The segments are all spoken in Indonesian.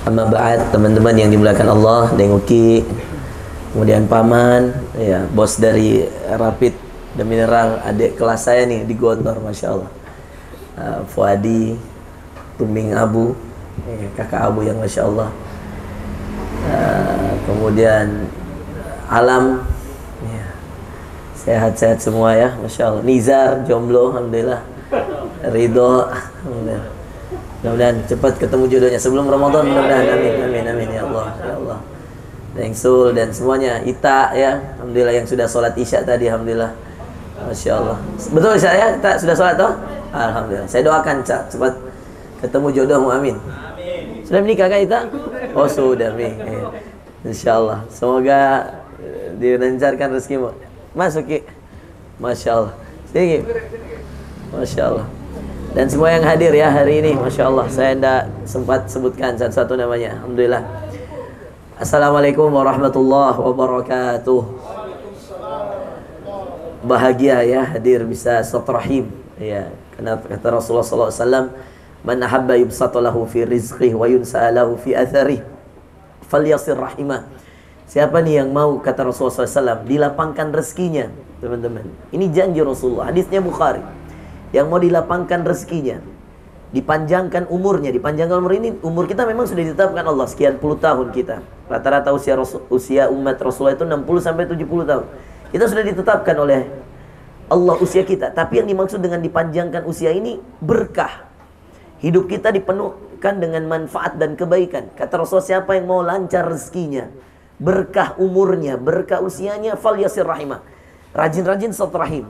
Amma ba'd, teman-teman yang dimuliakan Allah, Deng Uki, kemudian paman, ya, bos dari Rapid dan Mineral, adik kelas saya nih di Gontor, masya Allah. Fuadi, Tuming Abu, kakak Abu yang masya Allah. Kemudian Alam, ya, sehat-sehat semua ya, masya Allah. Nizar, jomblo, alhamdulillah. Ridho, alhamdulillah. Mudah-mudahan cepat ketemu jodohnya sebelum Ramadan, mudah-mudahan. Amin, amin, amin ya Allah, ya Allah. Deng Sul dan semuanya, Ita ya, alhamdulillah yang sudah sholat Isya tadi, alhamdulillah. Masya Allah. Betul Isya ya, kita sudah sholat toh? Alhamdulillah. Saya doakan Cak cepat ketemu jodohmu, amin. Sudah menikah kan Ita? Oh sudah nih. Insya Allah. Semoga dilancarkan rezekimu. Masuk Ki. Masya Allah. Sedikit. Masya Allah. Dan semua yang hadir ya hari ini, masya Allah, saya tidak sempat sebutkan satu-satu namanya. Alhamdulillah. Assalamualaikum warahmatullahi wabarakatuh. Bahagia ya hadir bisa silaturahim. Ya, karena kata Rasulullah SAW, man ahabba yubsata lahu fi rizqihi wa yunsa lahu fi atharihi falyasir rahimah. Siapa nih yang mau, kata Rasulullah SAW, dilapangkan rezekinya, teman-teman. Ini janji Rasulullah, hadisnya Bukhari. Yang mau dilapangkan rezekinya, dipanjangkan umurnya. Dipanjangkan umur ini, umur kita memang sudah ditetapkan Allah sekian puluh tahun kita. Rata-rata usia umat Rasulullah itu 60 sampai 70 tahun. Kita sudah ditetapkan oleh Allah usia kita. Tapi yang dimaksud dengan dipanjangkan usia ini berkah. Hidup kita dipenuhkan dengan manfaat dan kebaikan. Kata Rasulullah, siapa yang mau lancar rezekinya, berkah umurnya, berkah usianya, fal yasir rahimah. Rajin-rajin silaturahim.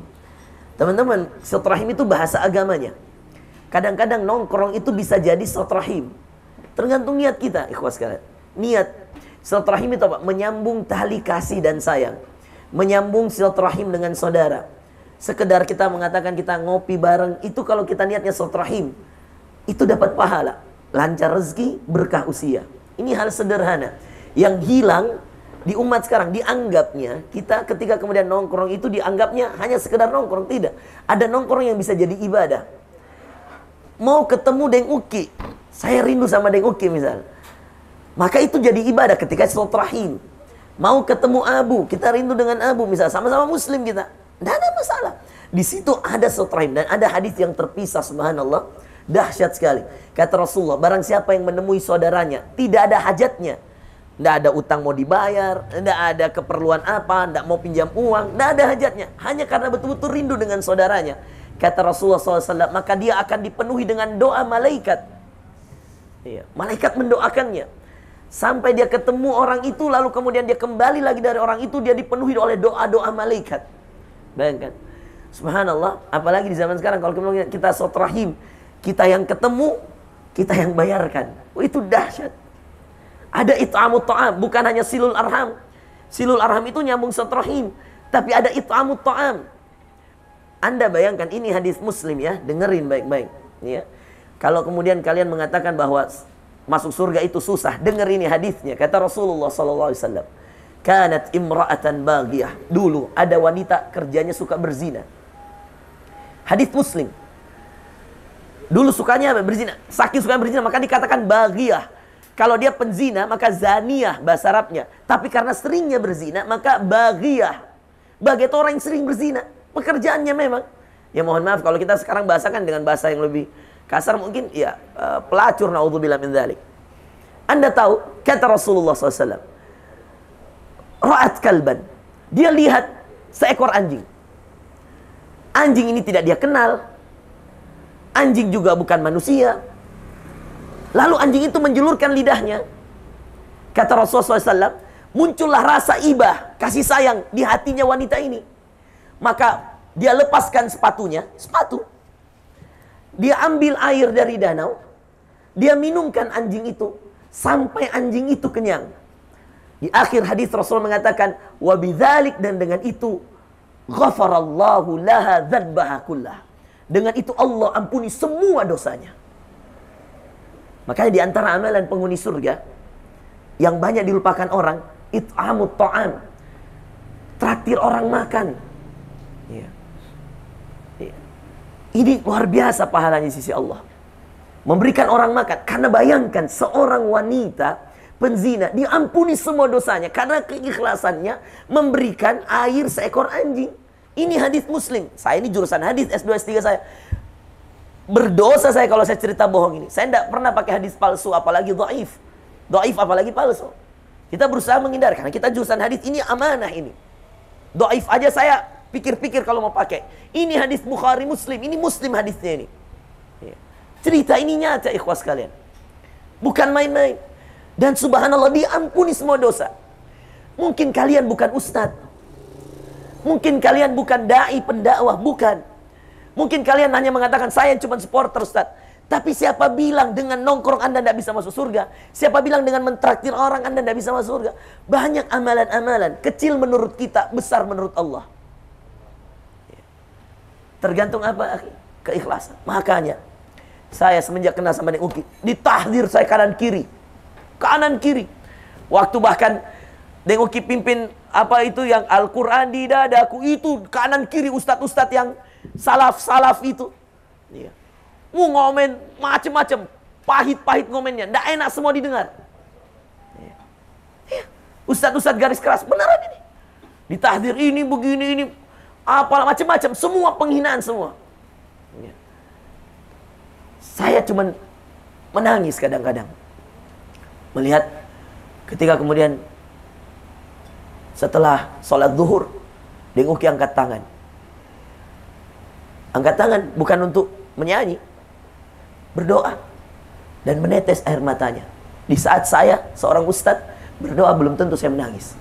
Teman-teman, silaturahim itu bahasa agamanya. Kadang-kadang nongkrong itu bisa jadi silaturahim. Tergantung niat kita, ikhwas sekalian. Niat silaturahim itu apa? Menyambung tali kasih dan sayang. Menyambung silaturahim dengan saudara. Sekedar kita mengatakan kita ngopi bareng, itu kalau kita niatnya silaturahim, itu dapat pahala. Lancar rezeki, berkah usia. Ini hal sederhana. Yang hilang di umat sekarang, dianggapnya kita ketika kemudian nongkrong itu dianggapnya hanya sekedar nongkrong. Tidak, ada nongkrong yang bisa jadi ibadah. Mau ketemu Deng Uki, saya rindu sama Deng Uki misal, maka itu jadi ibadah ketika silaturahim. Mau ketemu Abu, kita rindu dengan Abu misal, sama-sama muslim kita, tidak ada masalah. Di situ ada silaturahim. Dan ada hadis yang terpisah, subhanallah, dahsyat sekali. Kata Rasulullah, barang siapa yang menemui saudaranya, tidak ada hajatnya, tidak ada utang mau dibayar, tidak ada keperluan apa, tidak mau pinjam uang, tidak ada hajatnya, hanya karena betul-betul rindu dengan saudaranya. Kata Rasulullah SAW, maka dia akan dipenuhi dengan doa malaikat. Iya, malaikat mendoakannya. Sampai dia ketemu orang itu, lalu kemudian dia kembali lagi dari orang itu, dia dipenuhi oleh doa-doa malaikat. Bayangkan. Subhanallah, apalagi di zaman sekarang, kalau kita silaturahim, kita yang ketemu, kita yang bayarkan. Oh, itu dahsyat. Ada it'amut ta'am, bukan hanya silul arham. Silul arham itu nyambung silaturahim, tapi ada it'amut ta'am. Anda bayangkan, ini hadis Muslim ya, dengerin baik-baik ya. Kalau kemudian kalian mengatakan bahwa masuk surga itu susah, denger ini hadisnya. Kata Rasulullah SAW, kanat imra'atan baghiyah. Dulu ada wanita kerjanya suka berzina. Hadis Muslim. Dulu sukanya berzina, saking suka berzina maka dikatakan baghiyah. Kalau dia penzina, maka zaniyah bahasa Arabnya. Tapi karena seringnya berzina, maka baghiyah. Baghi itu orang yang sering berzina. Pekerjaannya memang. Ya mohon maaf, kalau kita sekarang bahasakan dengan bahasa yang lebih kasar mungkin, ya pelacur, na'udzubillah min dzalik. Anda tahu, kata Rasulullah SAW, ra'at kalban. Dia lihat seekor anjing. Anjing ini tidak dia kenal. Anjing juga bukan manusia. Lalu anjing itu menjulurkan lidahnya. Kata Rasulullah SAW, muncullah rasa ibah, kasih sayang di hatinya wanita ini. Maka dia lepaskan sepatunya, sepatu. Dia ambil air dari danau. Dia minumkan anjing itu sampai anjing itu kenyang. Di akhir hadis Rasul mengatakan, wa bidzalik, dan dengan itu ghafarallahu laha dzanbaha kullah. Dengan itu Allah ampuni semua dosanya. Makanya di antara amalan penghuni surga yang banyak dilupakan orang, it'amut ta'am. Traktir orang makan. Ya. Ya. Ini luar biasa pahalanya di sisi Allah. Memberikan orang makan. Karena bayangkan seorang wanita penzina diampuni semua dosanya karena keikhlasannya memberikan air seekor anjing. Ini hadis Muslim. Saya ini jurusan hadis S2 S3 saya. Berdosa saya kalau saya cerita bohong ini. Saya tidak pernah pakai hadis palsu, apalagi dhaif. Dhaif apalagi palsu. Kita berusaha menghindar karena kita jurusan hadis, ini amanah ini. Dhaif aja saya pikir-pikir kalau mau pakai. Ini hadis Bukhari Muslim, ini Muslim hadisnya ini. Cerita ini nyata ikhwas kalian. Bukan main-main. Dan subhanallah diampuni semua dosa. Mungkin kalian bukan ustadz. Mungkin kalian bukan da'i pendakwah, bukan. Mungkin kalian hanya mengatakan saya cuma supporter ustadz. Tapi siapa bilang dengan nongkrong Anda tidak bisa masuk surga? Siapa bilang dengan mentraktir orang Anda tidak bisa masuk surga? Banyak amalan-amalan. Kecil menurut kita, besar menurut Allah. Tergantung apa? Keikhlasan. Makanya saya semenjak kenal sama Deng Uki, ditahdir saya kanan kiri. Kanan kiri. Waktu bahkan Deng Uki pimpin apa itu yang Al-Quran di dadaku, itu kanan kiri ustadz-ustadz yang salaf-salaf itu. Iya. Ngomen macem-macem, pahit-pahit ngomennya, ndak enak semua didengar. Iya. Ustadz-ustadz garis keras, beneran ini. Ditahdir ini, begini, ini, apalah macem-macem, semua penghinaan semua. Iya. Saya cuman menangis kadang-kadang melihat ketika kemudian setelah sholat zuhur, Deng Uki angkat tangan. Angkat tangan bukan untuk menyanyi, berdoa dan menetes air matanya. Di saat saya seorang ustadz berdoa, belum tentu saya menangis.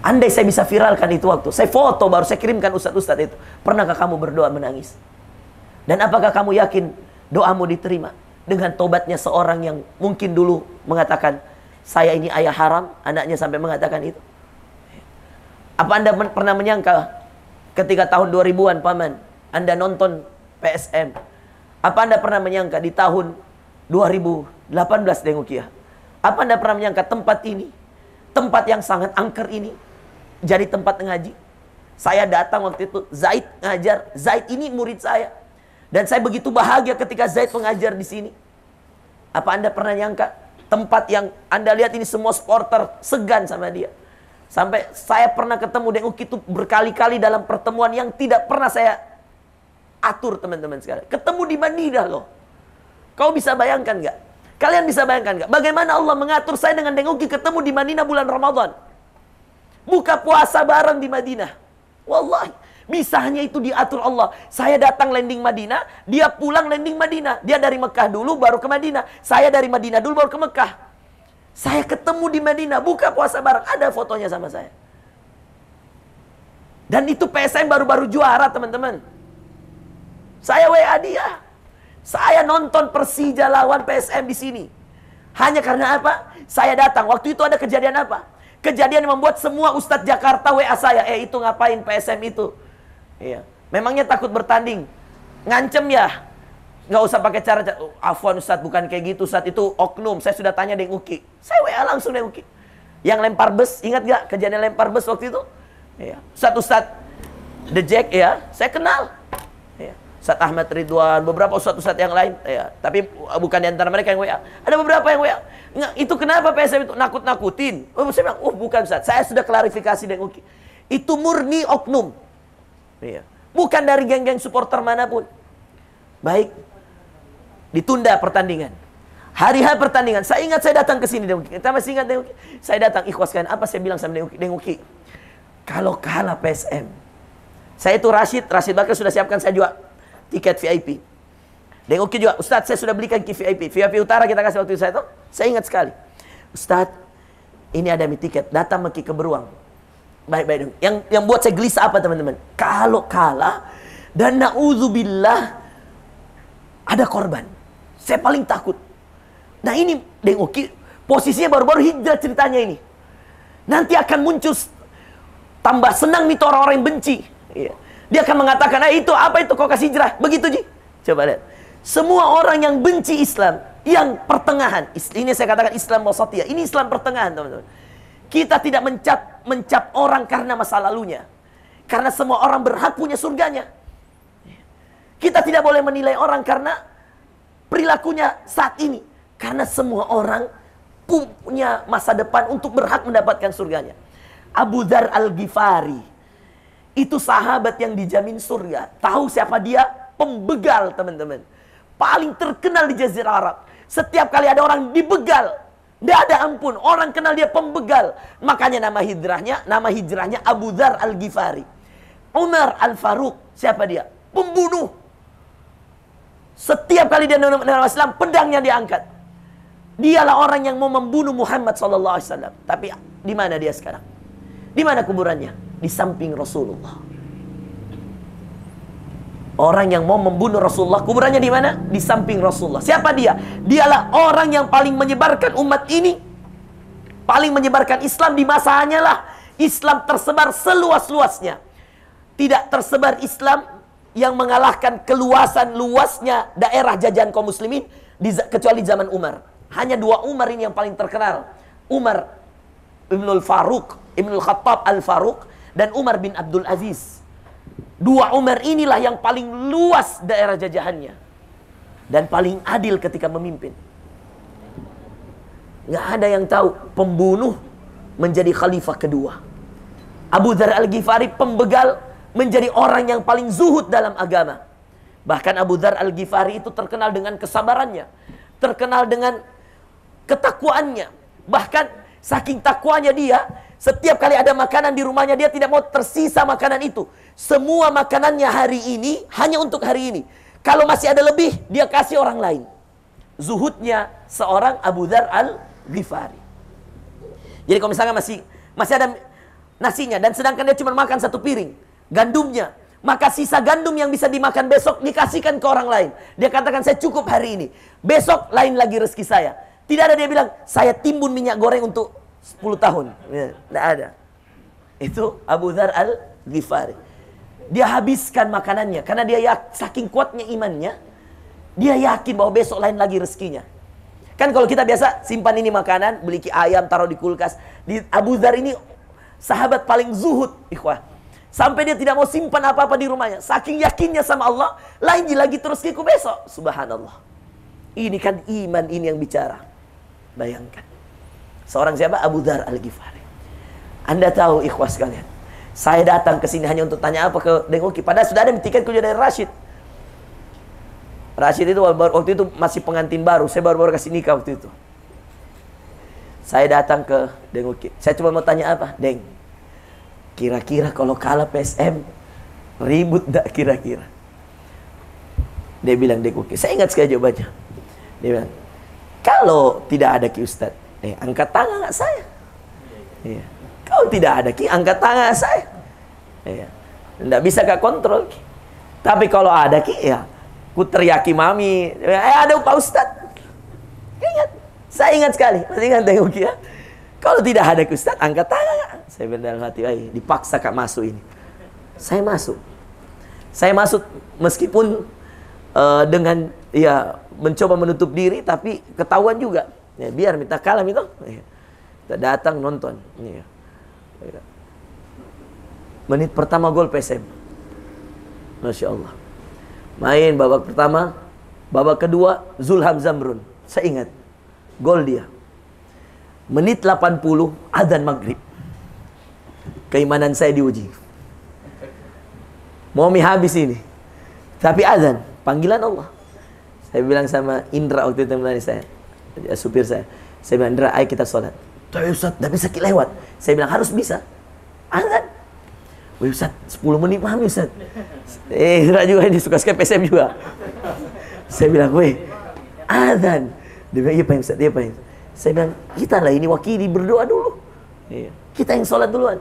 Andai saya bisa viralkan itu waktu, saya foto baru saya kirimkan ustadz-ustadz itu. Pernahkah kamu berdoa menangis? Dan apakah kamu yakin doamu diterima? Dengan tobatnya seorang yang mungkin dulu mengatakan, saya ini ayah haram, anaknya sampai mengatakan itu. Apa Anda pernah menyangka ketika tahun 2000-an paman, Anda nonton PSM? Apa Anda pernah menyangka di tahun 2018 Deng Uki? Apa Anda pernah menyangka tempat ini, tempat yang sangat angker ini, jadi tempat ngaji? Saya datang waktu itu, Zaid ngajar, Zaid ini murid saya. Dan saya begitu bahagia ketika Zaid mengajar di sini. Apa Anda pernah nyangka tempat yang Anda lihat ini semua supporter segan sama dia? Sampai saya pernah ketemu Deng Uki itu berkali-kali dalam pertemuan yang tidak pernah saya atur, teman-teman sekalian. Ketemu di Madinah loh. Kau bisa bayangkan nggak? Kalian bisa bayangkan nggak? Bagaimana Allah mengatur saya dengan Deng Uki ketemu di Madinah bulan Ramadan. Buka puasa bareng di Madinah. Wallahi. Bisa hanya itu diatur Allah. Saya datang landing Madinah, dia pulang landing Madinah. Dia dari Mekah dulu baru ke Madinah. Saya dari Madinah dulu baru ke Mekah. Saya ketemu di Madinah, buka puasa bareng. Ada fotonya sama saya. Dan itu PSM baru-baru juara, teman-teman. Saya WA dia. Saya nonton Persija lawan PSM di sini. Hanya karena apa? Saya datang. Waktu itu ada kejadian apa? Kejadian yang membuat semua Ustadz Jakarta WA saya. Itu ngapain PSM itu? Iya. Memangnya takut bertanding? Ngancem ya? Nggak usah pakai cara, afwan Ustadz, bukan kayak gitu Ustadz, itu oknum. Saya sudah tanya Deng Uki. Saya WA langsung Deng Uki. Yang lempar bus, ingat gak kejadian lempar bus waktu itu? Iya. Ustadz The Jack ya, saya kenal. Iya. Ustadz Ahmad Ridwan, beberapa ustadz-ustadz yang lain. Iya. Tapi bukan di antara mereka yang WA. Ada beberapa yang WA. Nggak, itu kenapa PSM itu? Nakut-nakutin. Saya bilang, bukan Ustadz. Saya sudah klarifikasi Deng Uki. Itu murni oknum. Iya. Bukan dari geng-geng supporter manapun. Baik. Ditunda pertandingan. Hari-hari pertandingan. Saya ingat saya datang ke sini Deng Uki. Kita masih ingat Deng Uki. Saya datang, ikhwaskan. Apa saya bilang sama Deng Uki? Deng Uki, kalau kalah PSM. Saya itu Rashid Bakar sudah siapkan saya juga tiket VIP. Deng Uki juga, Ustadz saya sudah belikan VIP. VIP Utara kita kasih waktu itu saya tuh. Saya ingat sekali. Ustadz, ini ada tiket. Datang ke Beruang. Baik-baik. Yang buat saya gelisah apa teman-teman? Kalau kalah dan na'udzubillah ada korban, saya paling takut. Nah ini Deng Uki posisinya baru-baru hijrah ceritanya ini. Nanti akan muncul tambah senang nih orang-orang yang benci. Iya. Dia akan mengatakan, itu apa itu kau kasih hijrah? Begitu Ji. Coba lihat. Semua orang yang benci Islam, yang pertengahan. Ini saya katakan Islam wasatiyah. Ini Islam pertengahan teman-teman. Kita tidak mencap orang karena masa lalunya. Karena semua orang berhak punya surganya. Kita tidak boleh menilai orang karena perilakunya saat ini. Karena semua orang punya masa depan untuk berhak mendapatkan surganya. Abu Dzar Al-Ghifari, itu sahabat yang dijamin surga. Tahu siapa dia? Pembegal, teman-teman. Paling terkenal di Jazirah Arab. Setiap kali ada orang dibegal, tidak ada ampun. Orang kenal dia pembegal. Makanya nama hijrahnya Abu Dzar Al-Ghifari. Umar Al-Faruq, siapa dia? Pembunuh. Setiap kali dia menerima Islam, pedangnya diangkat. Dialah orang yang mau membunuh Muhammad SAW. Tapi di mana dia sekarang? Di mana kuburannya? Di samping Rasulullah. Orang yang mau membunuh Rasulullah, kuburannya di mana? Di samping Rasulullah. Siapa dia? Dialah orang yang paling menyebarkan umat ini, paling menyebarkan Islam di masanya lah. Islam tersebar seluas-luasnya. Tidak tersebar Islam yang mengalahkan keluasan luasnya daerah jajahan kaum muslimin kecuali zaman Umar. Hanya dua Umar ini yang paling terkenal. Umar Ibnul Faruq, Ibnul Khattab Al-Faruq, dan Umar bin Abdul Aziz. Dua Umar inilah yang paling luas daerah jajahannya dan paling adil ketika memimpin. Nggak ada yang tahu pembunuh menjadi khalifah kedua. Abu Dzar Al-Ghifari pembegal menjadi orang yang paling zuhud dalam agama. Bahkan Abu Dzar Al-Ghifari itu terkenal dengan kesabarannya, terkenal dengan ketakwaannya. Bahkan saking takwanya dia, setiap kali ada makanan di rumahnya, dia tidak mau tersisa makanan itu. Semua makanannya hari ini hanya untuk hari ini. Kalau masih ada lebih, dia kasih orang lain. Zuhudnya seorang Abu Dzar Al-Ghifari. Jadi kalau misalnya masih ada nasinya, dan sedangkan dia cuma makan satu piring gandumnya, maka sisa gandum yang bisa dimakan besok dikasihkan ke orang lain. Dia katakan, saya cukup hari ini, besok lain lagi rezeki saya. Tidak ada dia bilang, saya timbun minyak goreng untuk 10 tahun. Tidak ada. Itu Abu Dzar Al-Ghifari. Dia habiskan makanannya karena dia saking kuatnya imannya, dia yakin bahwa besok lain lagi rezekinya. Kan kalau kita biasa simpan ini makanan, beli ayam taruh di kulkas. Di Abu Dzar ini sahabat paling zuhud, ikhwah. Sampai dia tidak mau simpan apa-apa di rumahnya. Saking yakinnya sama Allah, lain lagi terus rezekiku besok. Subhanallah. Ini kan iman ini yang bicara. Bayangkan. Seorang siapa? Abu Dzar Al-Ghifari. Anda tahu ikhwah sekalian, saya datang ke sini hanya untuk tanya apa ke Deng Uki. Padahal sudah ada tiket kerja dari Rashid. Rashid itu waktu itu masih pengantin baru. Saya baru-baru kasih nikah waktu itu. Saya datang ke Deng Uki. Saya cuma mau tanya apa? Deng, kira-kira kalau kalah PSM, ribut tak kira-kira? Dia bilang, Deng Uki, saya ingat sekali jawabannya. Dia bilang, kalau tidak ada Ki Ustadz, angkat tangan nggak saya? Iya. Kalau tidak ada Ki, angkat tangan saya. Iya. Tidak bisa Kak kontrol Ki. Tapi kalau ada Ki, ya ku teriaki mami, ada Pak Ustadz. Ingat, saya ingat sekali, masih ingat Deng Uki ya. Kalau tidak ada Ki Ustadz, angkat tangan. Saya dalam hati, dipaksa Kak masuk ini. Saya masuk. Saya masuk meskipun dengan ya mencoba menutup diri, tapi ketahuan juga. Ya, biar minta kalah itu. Ya. Kita datang nonton. Ya. Menit pertama gol PSM. Masya Allah. Main babak pertama, babak kedua Zulham Zamrun. Saya ingat gol dia. Menit 80 adzan maghrib. Keimanan saya diuji. Mau habis ini. Tapi adzan, panggilan Allah. Saya bilang sama Indra waktu itu menemani saya, supir saya bilang, Indra, ayo kita sholat. Tapi Ustaz, tidak bisa lewat. Saya bilang, harus bisa. Azan. Wih Ustaz, 10 menit paham Ustaz. Indra juga ini suka sekali PSM juga. Saya bilang, weh, azan. Dia bilang, iya Pak Ustaz, iya Pak. Saya bilang, kita lah ini wakili, berdoa dulu. Kita yang sholat duluan.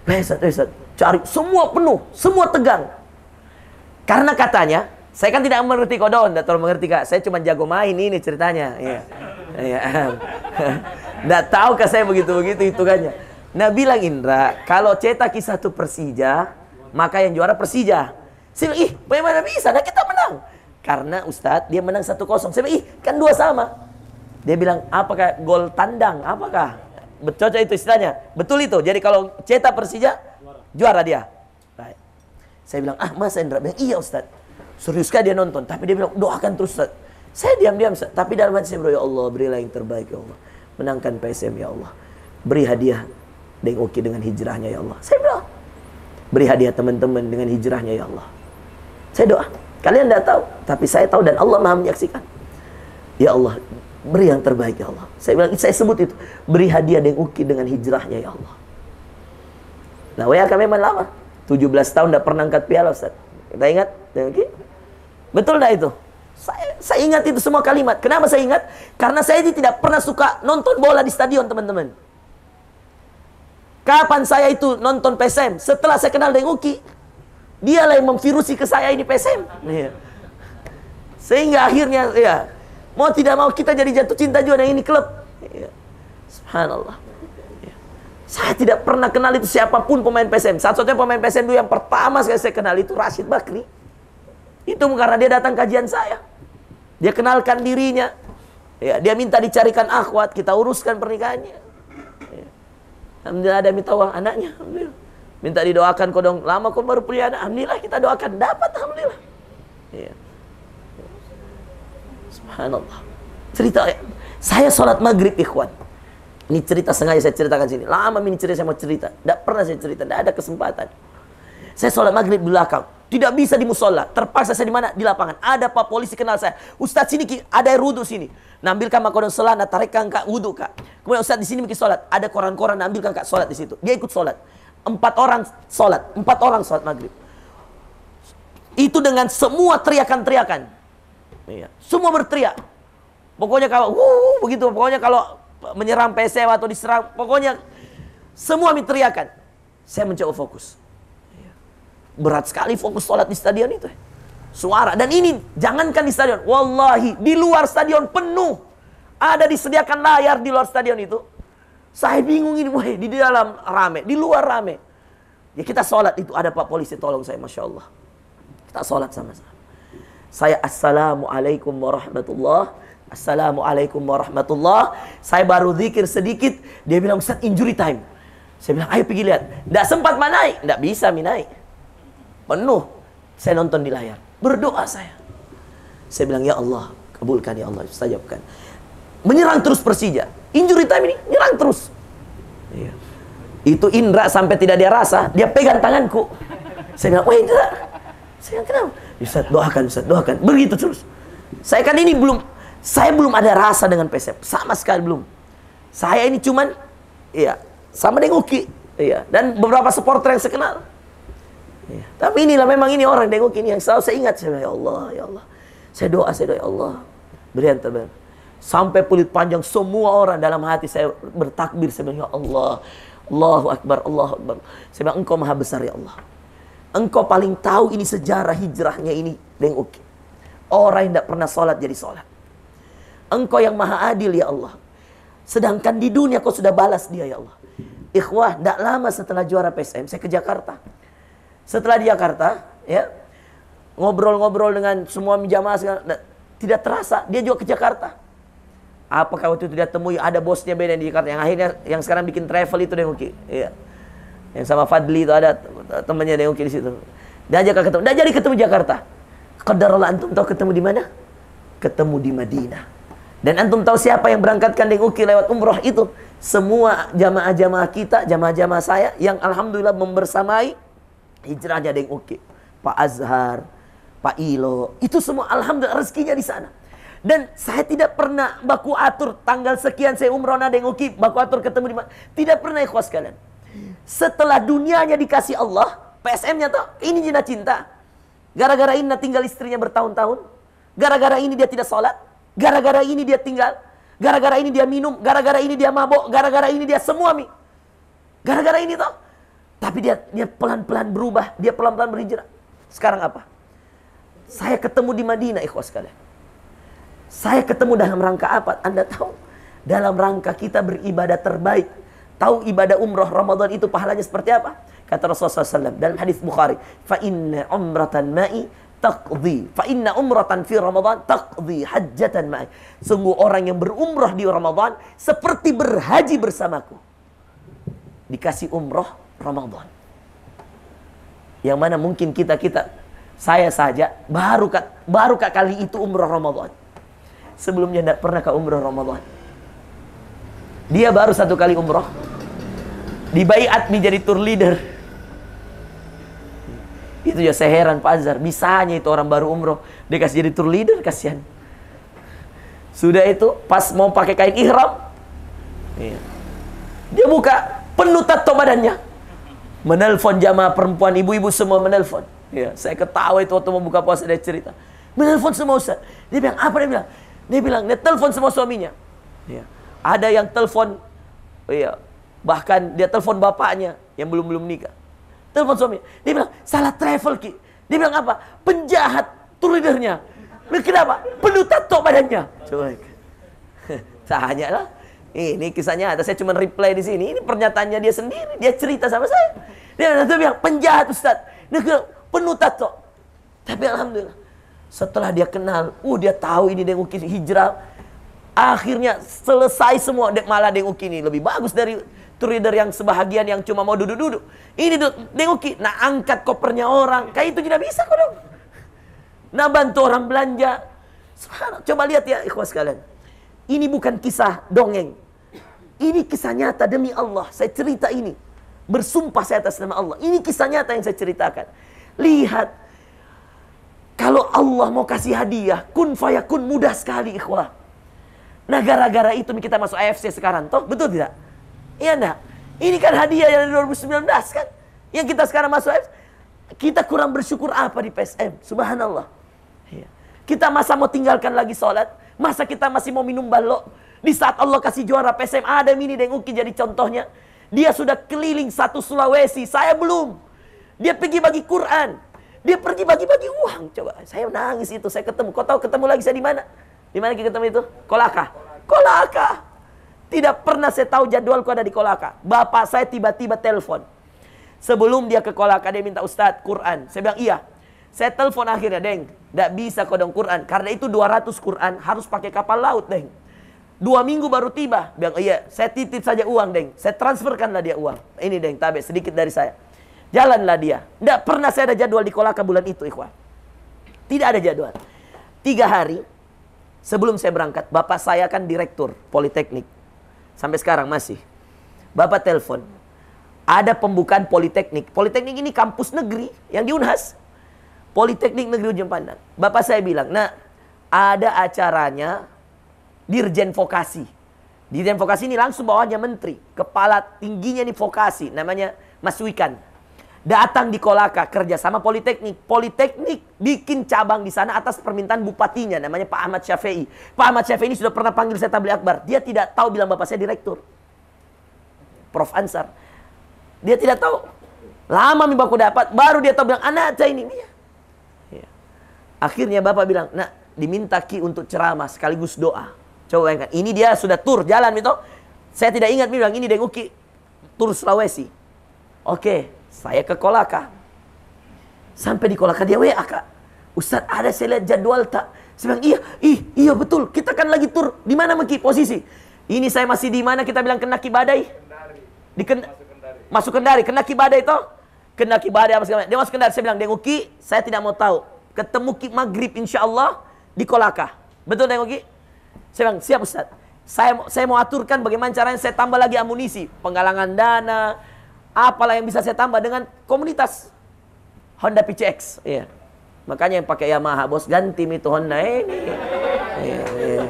Ustaz, cari, semua penuh, semua tegang. Karena katanya, saya kan tidak mengerti kodon, tidak terlalu mengerti Kak. Saya cuma jago main ini ceritanya. Tidak tahu Kak saya begitu-begitu hitungannya. Nah bilang Indra, kalau cetaki 1 Persija, maka yang juara Persija. Saya bilang, bagaimana bisa? Nah kita menang. Karena Ustadz, dia menang 1-0. Saya bilang, kan 2 sama. Dia bilang, apakah gol tandang? Apakah? Cocok itu istilahnya. Betul itu. Jadi kalau cetak Persija, juara dia. Baik. Saya bilang, masa Indra? Bilang, iya Ustadz. Serius kah dia nonton? Tapi dia bilang, doakan terus Ustaz. Saya diam-diam, tapi dalam hati saya, ya Allah, berilah yang terbaik ya Allah. Menangkan PSM ya Allah. Beri hadiah Deng Uki dengan hijrahnya ya Allah. Saya doa. Beri hadiah teman-teman dengan hijrahnya ya Allah. Saya doa. Kalian tidak tahu, tapi saya tahu dan Allah Maha menyaksikan. Ya Allah, beri yang terbaik ya Allah. Saya bilang, saya sebut itu. Beri hadiah Deng Uki dengan hijrahnya ya Allah. Nah, WAK memang lama. 17 tahun tidak pernah angkat piala, Ustaz. Kita ingat Deng Uki? Betul tidak itu? Saya ingat itu semua kalimat. Kenapa saya ingat? Karena saya tidak pernah suka nonton bola di stadion, teman-teman. Kapan saya itu nonton PSM? Setelah saya kenal Deng Uki. Dialah yang memvirusi ke saya ini PSM. Ya. Sehingga akhirnya, ya, mau tidak mau kita jadi jatuh cinta juga dengan ini klub. Ya. Subhanallah. Ya. Saya tidak pernah kenal itu siapapun pemain PSM. Satu-satunya pemain PSM itu yang pertama sekali saya kenal itu Rashid Bakri. Itu karena dia datang kajian saya. Dia kenalkan dirinya. Ya, dia minta dicarikan akhwat, kita uruskan pernikahannya. Ya. Alhamdulillah ada minta uang anaknya, alhamdulillah. Minta didoakan kodong lama kok baru punya anak. Alhamdulillah kita doakan dapat, alhamdulillah. Ya. Subhanallah. Cerita ya. Saya sholat maghrib ikhwan. Ini cerita sengaja saya ceritakan sini. Lama ini cerita saya mau cerita. Tidak pernah saya cerita, tidak ada kesempatan. Saya sholat maghrib di belakang. Tidak bisa di musola. Terpaksa saya di mana? Di lapangan. Ada Pak polisi kenal saya. Ustaz sini ada air wudhu sini. Nambilkan makodon selana, tarikkan kak wudhu kak. Kemudian Ustaz di sini bikin sholat. Ada koran-koran, nambilkan kak sholat di situ. Dia ikut sholat. 4 orang sholat. 4 orang sholat maghrib. Itu dengan semua teriakan-teriakan. Iya. Semua berteriak. Pokoknya kalau begitu. Pokoknya kalau menyerang PSM atau diserang. Pokoknya semua teriakan. Saya mencoba fokus. Berat sekali fokus sholat di stadion itu. Suara. Dan ini jangankan di stadion. Wallahi di luar stadion penuh. Ada disediakan layar di luar stadion itu. Saya bingung ini. Wah, di dalam rame. Di luar rame. Ya kita sholat itu. Ada Pak polisi tolong saya. Masya Allah. Kita sholat sama-sama. Saya assalamualaikum warahmatullah. Assalamualaikum warahmatullah. Saya baru zikir sedikit. Dia bilang Ustaz injury time. Saya bilang ayo pergi lihat. Tidak sempat naik. Tidak bisa naik. Penuh. Saya nonton di layar. Berdoa saya. Saya bilang, ya Allah, kabulkan ya Allah. Istajabkan. Menyerang terus Persija. Injury time ini, nyerang terus. Iya. Itu Indra sampai tidak dia rasa, dia pegang tanganku. Saya bilang, wah Indra. Saya bilang, kenapa? Ustaz, doakan, Ustaz, doakan. Begitu terus. Saya kan ini saya belum ada rasa dengan PSM. Sama sekali belum. Saya ini cuman, iya, sama dengan Uki. Iya. Dan beberapa supporter yang saya kenal. Ya. Tapi inilah memang ini orang Deng Uki ini yang selalu saya ingat. Saya bilang, ya Allah, ya Allah. Saya doa, ya Allah. Beri yang terbaik. Sampai kulit panjang semua orang dalam hati saya bertakbir. Saya bilang, ya Allah. Allahu Akbar, Allahu Akbar. Saya bilang, Engkau maha besar ya Allah. Engkau paling tahu ini sejarah hijrahnya ini Deng Uki. Orang yang tidak pernah sholat jadi sholat. Engkau yang maha adil ya Allah. Sedangkan di dunia kau sudah balas dia ya Allah. Ikhwah, tidak lama setelah juara PSM, saya ke Jakarta. Setelah di Jakarta, ya, ngobrol-ngobrol dengan semua jamaah, tidak terasa dia juga ke Jakarta. Apakah waktu itu dia temui ada bosnya beda di Jakarta yang akhirnya yang sekarang bikin travel itu Deng Uki, ya. Yang sama Fadli itu ada temannya Deng Uki di situ. Dia ajak ketemu, dia jadi ketemu Jakarta. Qadarullah, antum tahu ketemu di mana? Ketemu di Madinah. Dan antum tahu siapa yang berangkatkan Deng Uki lewat umroh itu? Semua jamaah-jamaah kita, jamaah-jamaah saya yang alhamdulillah membersamai hijrahnya Deng Uki. Pak Azhar, Pak Ilo, itu semua alhamdulillah rezekinya di sana. Dan saya tidak pernah baku atur tanggal sekian saya umroh na Deng Uki, baku atur ketemu di mana. Tidak pernah ikhwas kalian. Setelah dunianya dikasih Allah, PSM-nya tuh ini jina cinta. Gara-gara ini tinggal istrinya bertahun-tahun. Gara-gara ini dia tidak sholat. Gara-gara ini dia tinggal. Gara-gara ini dia minum. Gara-gara ini dia mabok. Gara-gara ini dia semua gara-gara ini tuh. Tapi dia pelan-pelan berubah. Dia pelan-pelan berhijrah. Sekarang apa? Saya ketemu di Madinah, ikhwas sekalian. Saya ketemu dalam rangka apa? Anda tahu? Dalam rangka kita beribadah terbaik. Tahu ibadah umroh Ramadan itu pahalanya seperti apa? Kata Rasulullah SAW dalam hadis Bukhari, fa inna umratan ma'i taqdi, fa inna umratan fi Ramadan taqdi hajjatan ma'i. Sungguh orang yang berumrah di Ramadan seperti berhaji bersamaku. Dikasih umroh Ramadan. Yang mana mungkin kita saya saja baru kali itu umroh Ramadan. sebelumnya tidak pernah ke umroh Ramadan. Dia baru 1 kali umroh, dibaiat menjadi tour leader. Itu ya saya heran Pak Azhar, bisanya itu orang baru umroh dikasih jadi tour leader, kasihan. Sudah itu pas mau pakai kain ihram, dia buka penuh tato badannya, menelpon jamaah perempuan, ibu-ibu semua menelpon. Ya, saya ketawa itu waktu mau buka puasa, dia cerita, menelpon semua Ustaz. Dia bilang apa? Dia bilang dia telepon semua suaminya. Ya. Ada yang telepon, bahkan dia telepon bapaknya yang belum nikah. Telepon suami, dia bilang salah travel Ki. Dia bilang apa? Penjahat tour leadernya. Kenapa? Penuh tato badannya. Coba, tanya lah. Ini kisahnya ada. Saya cuma reply di sini. Ini pernyataannya dia sendiri. Dia cerita sama saya. Dia bilang penjahat Ustaz. Dia bilang penuh tato. Tapi alhamdulillah, setelah dia kenal, dia tahu ini Deng Uki hijrah. Akhirnya selesai semua. Malah Deng Uki ini lebih bagus dari trader yang sebahagian yang cuma mau duduk-duduk. Ini Deng Uki, nah angkat kopernya orang, kayak itu tidak bisa kok dong. Nah bantu orang belanja. Coba lihat ya ikhwas sekalian. Ini bukan kisah dongeng. Ini kisah nyata demi Allah. Saya cerita ini. Bersumpah saya atas nama Allah. Ini kisah nyata yang saya ceritakan. Lihat. Kalau Allah mau kasih hadiah, kun fayakun, mudah sekali ikhwah. Nah gara-gara itu kita masuk AFC sekarang. Toh betul tidak? Iya enggak? Ini kan hadiah yang dari 2019 kan? Yang kita sekarang masuk AFC. Kita kurang bersyukur apa di PSM? Subhanallah. Kita masa mau tinggalkan lagi sholat? Masa kita masih mau minum balok? Di saat Allah kasih juara PSM, ada ini Deng Uki jadi contohnya. Dia sudah keliling 1 Sulawesi, saya belum. Dia pergi bagi Quran. Dia pergi bagi-bagi uang. Coba, saya nangis itu, saya ketemu. Kau tahu ketemu lagi saya di mana? Di mana kita ketemu itu? Kolaka. Kolaka. Tidak pernah saya tahu jadwalku ada di Kolaka. Bapak saya tiba-tiba telepon. Sebelum dia ke Kolaka, dia minta Ustadz Quran. Saya bilang iya. Saya telepon akhirnya, Deng, tidak bisa kau dong Quran. Karena itu 200 Quran harus pakai kapal laut, Deng. 2 minggu baru tiba. Bilang, iya, saya titip saja uang, Deng. Saya transferkanlah dia uang. Ini, Deng, tabe, sedikit dari saya. Jalanlah dia. Tidak pernah saya ada jadwal di Kolaka bulan itu, ikhwan. Tidak ada jadwal. 3 hari sebelum saya berangkat, bapak saya kan direktur Politeknik. Sampai sekarang masih. Bapak telepon. Ada pembukaan Politeknik. Politeknik ini kampus negeri yang di Unhas. Politeknik Negeri Ujung Pandang. Bapak saya bilang, nah ada acaranya Dirjen Vokasi. Dirjen Vokasi ini langsung bawahnya menteri. Kepala tingginya ini vokasi. Namanya Mas Wikan. Datang di Kolaka kerja sama Politeknik. Politeknik bikin cabang di sana atas permintaan bupatinya. Namanya Pak Ahmad Syafi'i. Pak Ahmad Syafi'i ini sudah pernah panggil saya tabligh akbar. Dia tidak tahu bilang bapak saya direktur. Prof Ansar. Dia tidak tahu. Lama mimbaku dapat. Baru dia tahu bilang, anak saya ini. Akhirnya bapak bilang, nah diminta Ki untuk ceramah sekaligus doa. Coba bayangkan, ini dia sudah tur jalan gitu. Saya tidak ingat bilang ini Deng Uki tur Sulawesi. Oke, saya ke Kolaka. Sampai di Kolaka dia WA Kak. Ustadz ada saya lihat jadwal tak? Saya bilang iya betul. Kita kan lagi tur. Di mana Meki posisi? Ini saya masih di mana kita bilang Kendaki Badai? Masuk Kendari. Kendaki Badai toh? Kendaki Badai apa segala macam. Dia masuk Kendari. Saya bilang Deng Uki, saya tidak mau tahu. Ketemu Ki Maghrib insya Allah di Kolaka. Betul Deng Uki? Saya bilang, siap Ustaz. Saya mau aturkan bagaimana caranya saya tambah lagi amunisi. Penggalangan dana. Apalah yang bisa saya tambah dengan komunitas. Honda PCX. Iya. Makanya yang pakai Yamaha. Bos ganti itu Honda ini. Iya.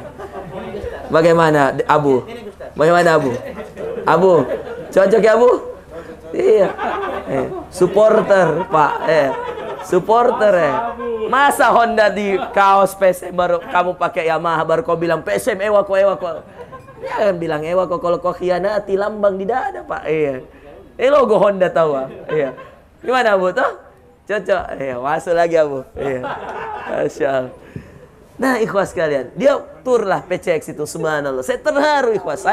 Bagaimana Abu? Bagaimana Abu? Abu? Cocok ya Abu? Iya. Supporter Pak. Supporter Masa Honda di kaos PSM baru kamu pakai Yamaha baru kau bilang PSM ewa kok. Jangan bilang ewa kok kalau kau khianati lambang di dada Pak. Iya. Logo Honda tahu iya. Gimana Abu toh? Cocok. Iya, masuk lagi Abu. Iya. Masya Allah. Nah, ikhwas sekalian, dia tur lah PCX itu subhanallah. Saya terharu ikhwas.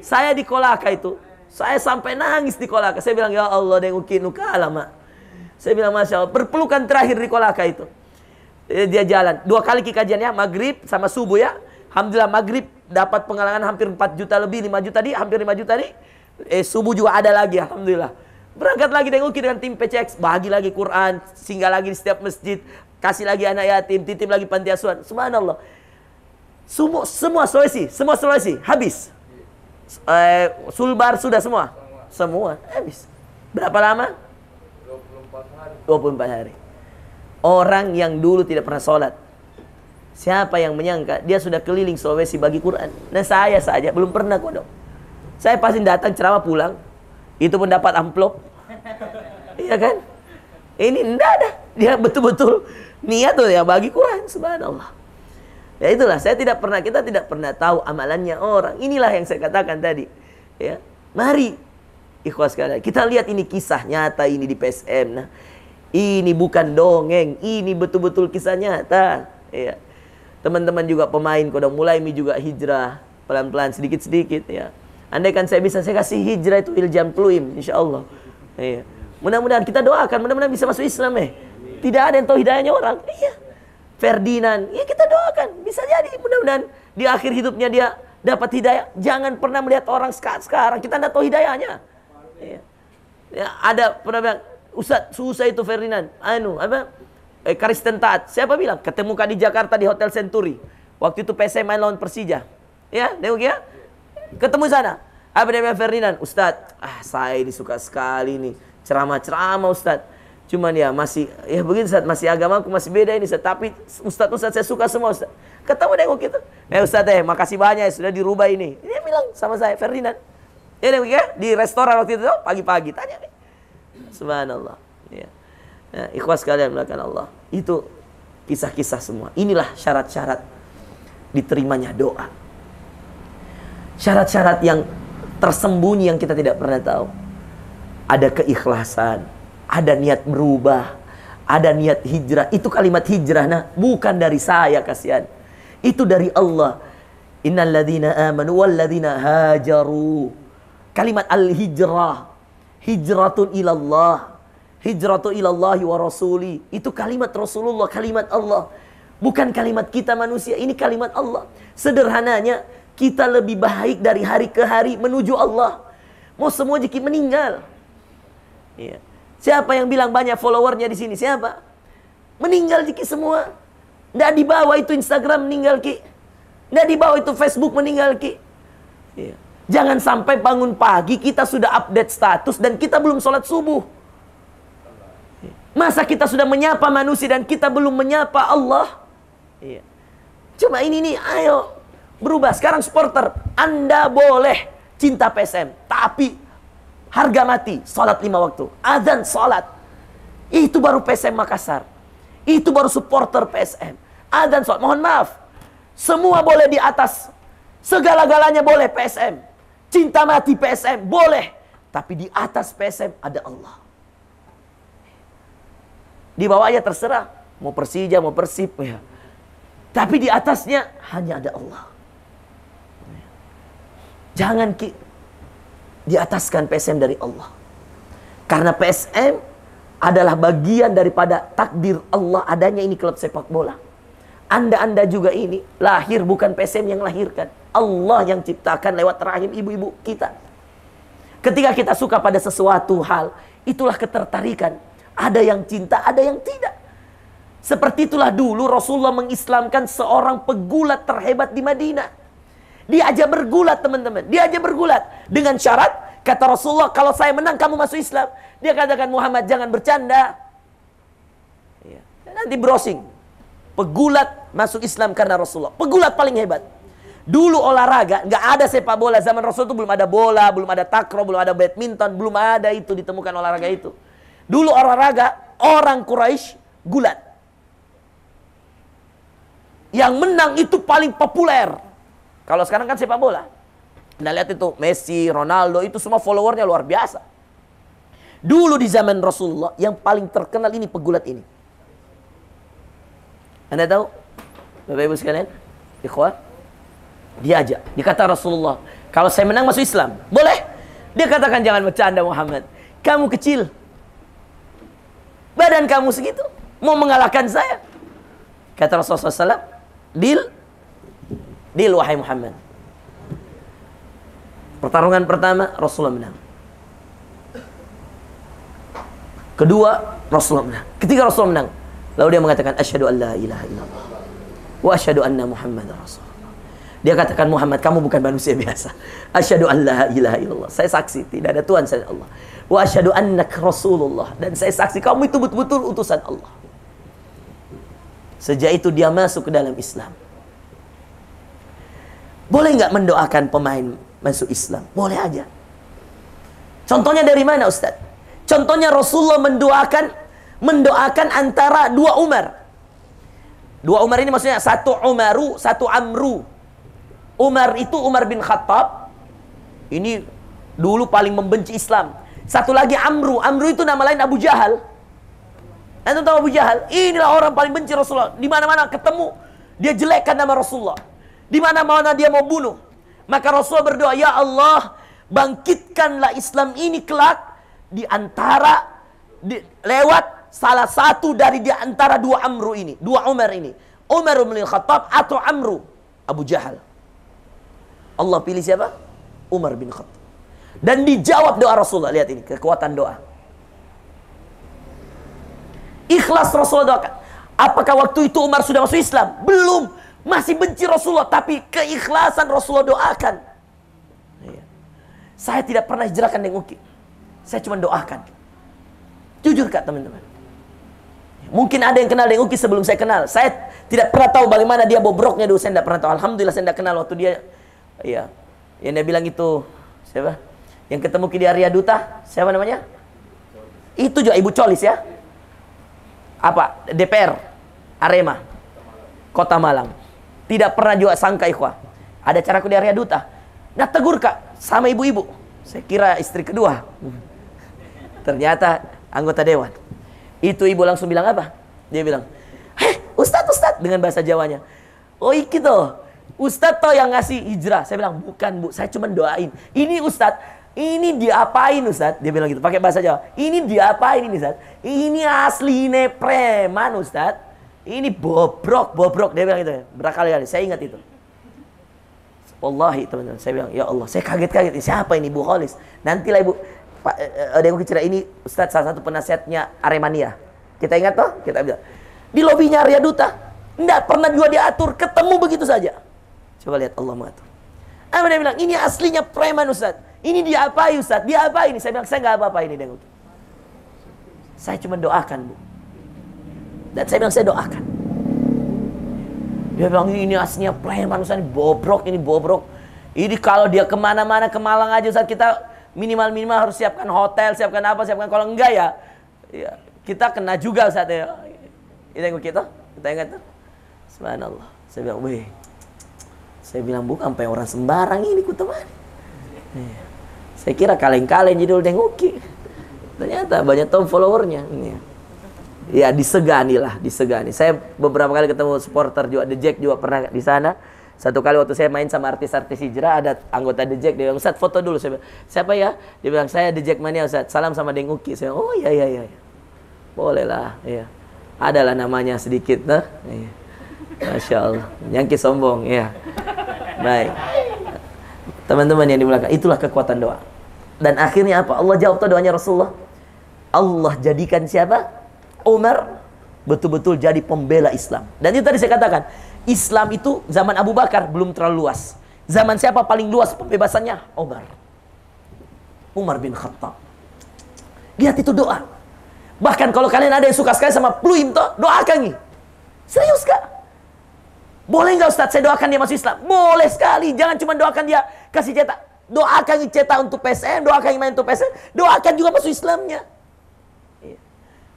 Saya di Kolaka itu, saya sampai nangis di Kolaka. Saya bilang ya Allah Deng Uki nu kalah mak. Saya bilang Masya Allah, berpelukan terakhir di Kolaka itu. Dia jalan, 2 kali kajiannya, maghrib sama subuh ya. Alhamdulillah maghrib dapat penggalangan hampir 4 juta lebih, 5 juta di, hampir 5 juta di. Subuh juga ada lagi, Alhamdulillah. Berangkat lagi Deng Uki dengan tim PCX, bagi lagi Quran, singgah lagi di setiap masjid, kasih lagi anak yatim, titip lagi panti asuhan. Subhanallah. Semua Sulawesi habis. Sulbar sudah semua habis. Berapa lama? 24 hari. Orang yang dulu tidak pernah sholat, siapa yang menyangka dia sudah keliling Sulawesi bagi Quran. Nah saya saja belum pernah kodok. Saya pasti datang ceramah pulang, itu pun dapat amplop. Iya kan? Ini enggak ada. Dia betul-betul niat tuh ya bagi Quran, subhanallah. Ya itulah, kita tidak pernah tahu amalannya orang. Inilah yang saya katakan tadi. Ya, mari ikhwas sekalian, kita lihat ini kisah nyata ini di PSM. Nah, ini bukan dongeng, ini betul-betul kisah nyata. Ya. Teman-teman juga pemain kodong mulai juga hijrah pelan-pelan sedikit-sedikit ya. Andai kan saya kasih hijrah itu Iljam Pluim insyaallah. Ya. Mudah-mudahan kita doakan, mudah-mudahan bisa masuk Islam Tidak ada yang tahu hidayahnya orang. Iya. Ferdinand, ya kita doakan. Bisa jadi mudah-mudahan di akhir hidupnya dia dapat hidayah. Jangan pernah melihat orang sekarang. Kita tidak tahu hidayahnya. Ya, ada pernah bilang, Ustaz, susah itu Ferdinand. Kristen Taat. Siapa bilang? Ketemu di Jakarta di Hotel Century. Waktu itu PSM main lawan Persija. Ya, tengok ya. Ketemu sana. Apa dia bilang Ferdinand? Ustaz, saya ini suka sekali nih. Ceramah-ceramah Ustaz. Cuman ya masih, ya begitu Ustaz, masih agamaku masih beda ini Ustaz. Tapi Ustaz saya suka semua Ustaz. Ketemu nengok gitu. Ustaz makasih banyak sudah dirubah ini. Dia bilang sama saya, Ferdinand. Ya nengok ya, di restoran waktu itu pagi-pagi tanya nih. Subhanallah. Ya. Nah, ikhwas sekalian melakukan Allah. Itu kisah-kisah semua. Inilah syarat-syarat diterimanya doa. Syarat-syarat yang tersembunyi yang kita tidak pernah tahu. Ada keikhlasan. Ada niat berubah, ada niat hijrah. Itu kalimat hijrah, nah bukan dari saya kasihan. Itu dari Allah. Innal ladzina amanu wal ladzina hajaru. Kalimat al-hijrah, hijratun ilallah, hijratu ilallahi wa rasuli. Itu kalimat Rasulullah, kalimat Allah. Bukan kalimat kita manusia, ini kalimat Allah. Sederhananya, kita lebih baik dari hari ke hari menuju Allah. Mau semua jadi meninggal. Iya. Siapa yang bilang banyak followernya di sini? Siapa? Meninggal Ki semua. Nggak dibawa itu Instagram meninggal Ki. Nggak dibawa itu Facebook meninggal Ki. Ya. Jangan sampai bangun pagi kita sudah update status dan kita belum sholat subuh. Masa kita sudah menyapa manusia dan kita belum menyapa Allah? Ya. Cuma ini nih, ayo berubah. Sekarang supporter, Anda boleh cinta PSM, tapi harga mati, sholat 5 waktu. Azan, sholat. Itu baru PSM Makassar. Itu baru supporter PSM. Azan, sholat. Mohon maaf. Semua boleh di atas. Segala-galanya boleh PSM. Cinta mati PSM, boleh. Tapi di atas PSM ada Allah. Di bawahnya terserah. Mau Persija, mau Persib. Ya. Tapi di atasnya hanya ada Allah. Jangan diataskan PSM dari Allah. Karena PSM adalah bagian daripada takdir Allah adanya ini klub sepak bola. Anda juga ini lahir bukan PSM yang lahirkan. Allah yang ciptakan lewat rahim ibu-ibu kita. Ketika kita suka pada sesuatu hal, itulah ketertarikan. Ada yang cinta, ada yang tidak. Seperti itulah dulu Rasulullah mengislamkan seorang pegulat terhebat di Madinah. Diajak bergulat teman-teman. Diajak bergulat. Dengan syarat, kata Rasulullah, kalau saya menang kamu masuk Islam. Dia katakan, Muhammad jangan bercanda. Ya. Nanti browsing. Pegulat masuk Islam karena Rasulullah. Pegulat paling hebat. Dulu olahraga, nggak ada sepak bola. Zaman Rasul itu belum ada bola, belum ada takraw, belum ada badminton. Belum ada itu, ditemukan olahraga itu. Dulu olahraga, orang Quraisy gulat. Yang menang itu paling populer. Kalau sekarang kan sepak bola. Nah lihat itu, Messi, Ronaldo, itu semua followernya luar biasa. Dulu di zaman Rasulullah, yang paling terkenal ini pegulat ini. Anda tahu? Bapak Ibu sekalian? Ikhwan? Diajak. Dikata Rasulullah, kalau saya menang masuk Islam. Boleh? Dia katakan, jangan bercanda Muhammad. Kamu kecil. Badan kamu segitu. Mau mengalahkan saya? Kata Rasulullah SAW, Deal wahai Muhammad. Pertarungan pertama Rasulullah menang. Kedua Rasulullah menang. Ketiga Rasulullah menang. Lalu dia mengatakan asyhadu an la ilaha illallah wa asyhadu anna Muhammadar Rasulullah. Dia katakan, Muhammad, kamu bukan manusia biasa. Asyhadu an la ilaha illallah. Saya saksi tidak ada Tuhan selain Allah. Wa asyhadu annaka Rasulullah. Dan saya saksi kamu itu betul-betul utusan Allah. Sejak itu dia masuk ke dalam Islam. Boleh nggak mendoakan pemain masuk Islam? Boleh aja. Contohnya dari mana, Ustaz? Contohnya Rasulullah mendoakan antara dua Umar. Dua Umar ini maksudnya satu Umaru, satu Amru. Umar itu Umar bin Khattab. Ini dulu paling membenci Islam. Satu lagi Amru. Amru itu nama lain Abu Jahal. Anda tahu Abu Jahal? Inilah orang paling benci Rasulullah. Di mana-mana ketemu, dia jelekkan nama Rasulullah. Di mana-mana dia mau bunuh. Maka Rasulullah berdoa, ya Allah, bangkitkanlah Islam ini kelak lewat salah satu dari di antara dua Amru ini, dua Umar ini. Umar bin Khattab atau Amru, Abu Jahal. Allah pilih siapa? Umar bin Khattab. Dan dijawab doa Rasulullah. Lihat ini, kekuatan doa. Ikhlas Rasulullah doakan. Apakah waktu itu Umar sudah masuk Islam? Belum. Masih benci Rasulullah. Tapi keikhlasan Rasulullah doakan. Saya tidak pernah hijrahkan Deng Uki. Saya cuma doakan. Jujur kak teman-teman. Mungkin ada yang kenal Deng Uki sebelum saya kenal. Saya tidak pernah tahu bagaimana dia bobroknya dulu. Saya tidak pernah tahu. Alhamdulillah saya tidak kenal waktu dia. Iya. Yang dia bilang itu siapa? Yang ketemu di Arya Duta, siapa namanya? Itu juga Ibu Colis ya. Apa? DPR Arema Kota Malang. Tidak pernah juga sangka ikhwah. Ada caraku di Arya Duta. Nah tegur kak sama ibu-ibu. Saya kira istri kedua. Ternyata anggota dewan. Itu ibu langsung bilang apa? Dia bilang, "Heh, Ustadz," dengan bahasa Jawanya. "Oh iki toh, Ustadz toh yang ngasih hijrah." Saya bilang, "Bukan bu, saya cuma doain. Ini Ustadz, ini diapain Ustadz?" Dia bilang gitu, pakai bahasa Jawa. "Ini diapain ini Ustadz? Ini asline preman Ustadz. Ini bobrok." Dia bilang gitu. Berkali-kali, saya ingat itu. Wallahi teman-teman, saya bilang, ya Allah, saya kaget-kaget. Siapa ini Bu Kholis? Nantilah ibu, ada yang cerita ini Ustadz salah satu penasihatnya Aremania. Kita ingat toh? Kita bilang di lobinya Arya Duta, enggak pernah juga diatur, ketemu begitu saja. Coba lihat Allah mengatur. Dia bilang, ini aslinya preman Ustadz. Ini diapain Ustadz? Diapain ini? Saya bilang, saya nggak apa-apa ini dengan itu. Saya cuma doakan bu. Dan saya bilang, saya doakan. Dia bilang, ini aslinya preman Ustadz, ini bobrok. Ini kalau dia kemana-mana ke Malang aja Ustadz, kita minimal harus siapkan hotel, siapkan apa, kalau enggak ya kita kena juga Ustadz ya. Kita ingat tuh. Subhanallah. Saya bilang, weh. Saya bilang, bukan sampai orang sembarang ini ku teman. Saya kira kaleng-kaleng jadi Deng Uki. Ternyata banyak tahu followernya. Ya disegani. Saya beberapa kali ketemu supporter juga, The Jack juga pernah di sana. Satu kali waktu saya main sama artis-artis hijrah, ada anggota The Jack, dia bilang, Ustadz foto dulu. Saya bilang, siapa ya? Dia bilang, saya The Jack Mania Ustadz, salam sama Deng Uki. Saya bilang, oh iya. Boleh lah, iya. Adalah namanya sedikit, nah. Iya. Masya Allah, nyangki sombong, ya. Baik. Teman-teman yang dimuliakan, itulah kekuatan doa. Dan akhirnya apa? Allah jawab tuh doanya Rasulullah. Allah jadikan siapa? Umar betul-betul jadi pembela Islam. Dan itu tadi saya katakan, Islam itu zaman Abu Bakar belum terlalu luas. Zaman siapa paling luas pembebasannya? Umar bin Khattab. Lihat itu doa. Bahkan kalau kalian ada yang suka sekali sama Pluim toh, doakan nih. Serius kak? Boleh nggak Ustadz saya doakan dia masuk Islam? Boleh sekali. Jangan cuma doakan dia kasih cetak. Doakan cetak untuk PSM, doakan main untuk PSM, doakan juga masuk Islamnya.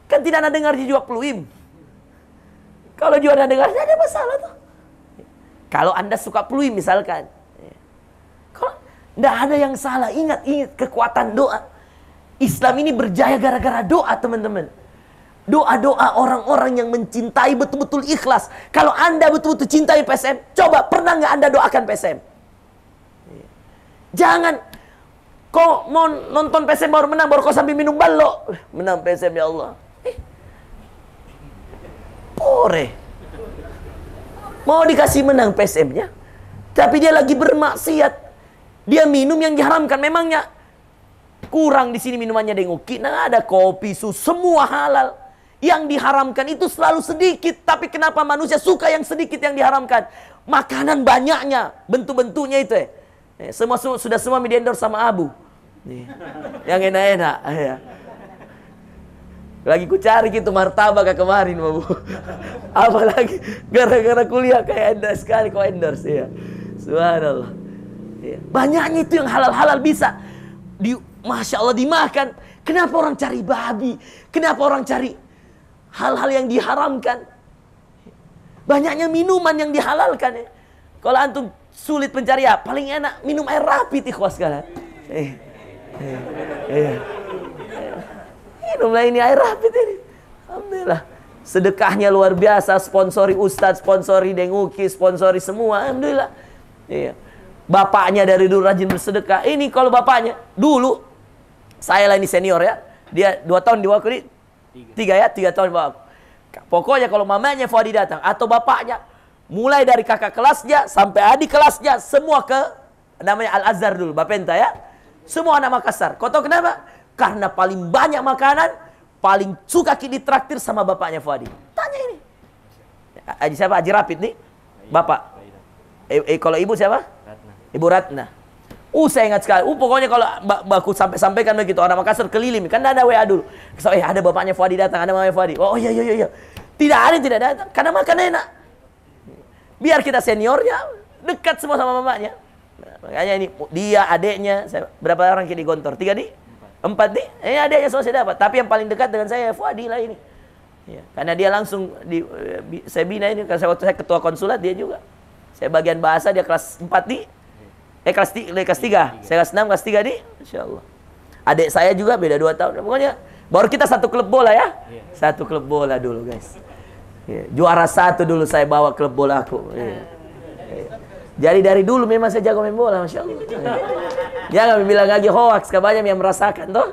Kan tidak ada dengar dia juga Pluim. Kalau juga ada dengar, tidak ada masalah tuh. Kalau Anda suka Pluim misalkan, kalau tidak ada yang salah. Ingat kekuatan doa. Islam ini berjaya gara-gara doa teman-teman. Doa-doa orang-orang yang mencintai betul-betul ikhlas. Kalau Anda betul-betul cintai PSM, coba pernah nggak Anda doakan PSM? Jangan kau mau nonton PSM baru menang, baru kau sambil minum balok. Menang PSM ya Allah. Mau dikasih menang PSM-nya, tapi dia lagi bermaksiat. Dia minum yang diharamkan. Memangnya kurang di sini minumannya Deng Uki? Nah, ada kopi, susu, semua halal. Yang diharamkan itu selalu sedikit. Tapi kenapa manusia suka yang sedikit yang diharamkan? Makanan banyaknya, bentuk-bentuknya itu ya. Sudah semua di-endorse sama Abu. Yang enak-enak. Ya. Lagi ku cari gitu martabak kemarin, Bu. Apalagi gara-gara kuliah kayak endorse sekali kok endorse ya. Subhanallah. Ya. Banyaknya itu yang halal-halal bisa Masya Allah dimakan. Kenapa orang cari babi? Kenapa orang cari hal-hal yang diharamkan? Banyaknya minuman yang dihalalkan ya. Kalau antum sulit mencari ya, paling enak minum air rapid ikhwas sekalian. Minumlah ini air rapid ini. Alhamdulillah. Sedekahnya luar biasa, sponsori ustadz, sponsori denguki, sponsori semua. Alhamdulillah. Iya. Bapaknya dari dulu rajin bersedekah. Ini kalau bapaknya dulu, saya lah ini senior ya. Dia 2 tahun di bawah ini, 3 tahun di bawah. Pokoknya kalau mamanya Fuadi datang atau bapaknya, mulai dari kakak kelasnya sampai adik kelasnya, semua ke namanya Al-Azhar dulu, Bapenta ya. Semua anak Makassar. Kau tahu kenapa? Karena paling banyak makanan, paling suka ditraktir sama bapaknya Fuadi. Tanya ini. Haji siapa? Haji Rapid nih? Bapak. Kalau ibu siapa? Ratna. Ibu Ratna. Saya ingat sekali. Pokoknya kalau aku sampaikan begitu, orang Makassar keliling. Kan ada WA dulu. So, ada bapaknya Fuadi datang, ada mamanya Fuadi. Oh iya. Tidak ada yang tidak datang. Karena makan enak. Biar kita seniornya dekat semua sama mamanya. Makanya ini dia, adeknya, berapa orang di Gontor? 3 di? 4 di? Ini adeknya semua saya dapat. Tapi yang paling dekat dengan saya Fuadi lah ini. Ya, karena dia langsung saya bina ini. Karena waktu saya ketua konsulat dia juga. Saya bagian bahasa, dia kelas 4 di. Kelas 3. Saya kelas 6, kelas 3 di. Insya Allah. Adik saya juga beda 2 tahun. Pokoknya baru kita satu klub bola ya. Satu klub bola dulu guys. Juara 1 dulu saya bawa klub bola aku. Jadi dari dulu memang saya jago main bola, Masya Allah. Jangan bilang lagi hoax, banyak yang merasakan toh.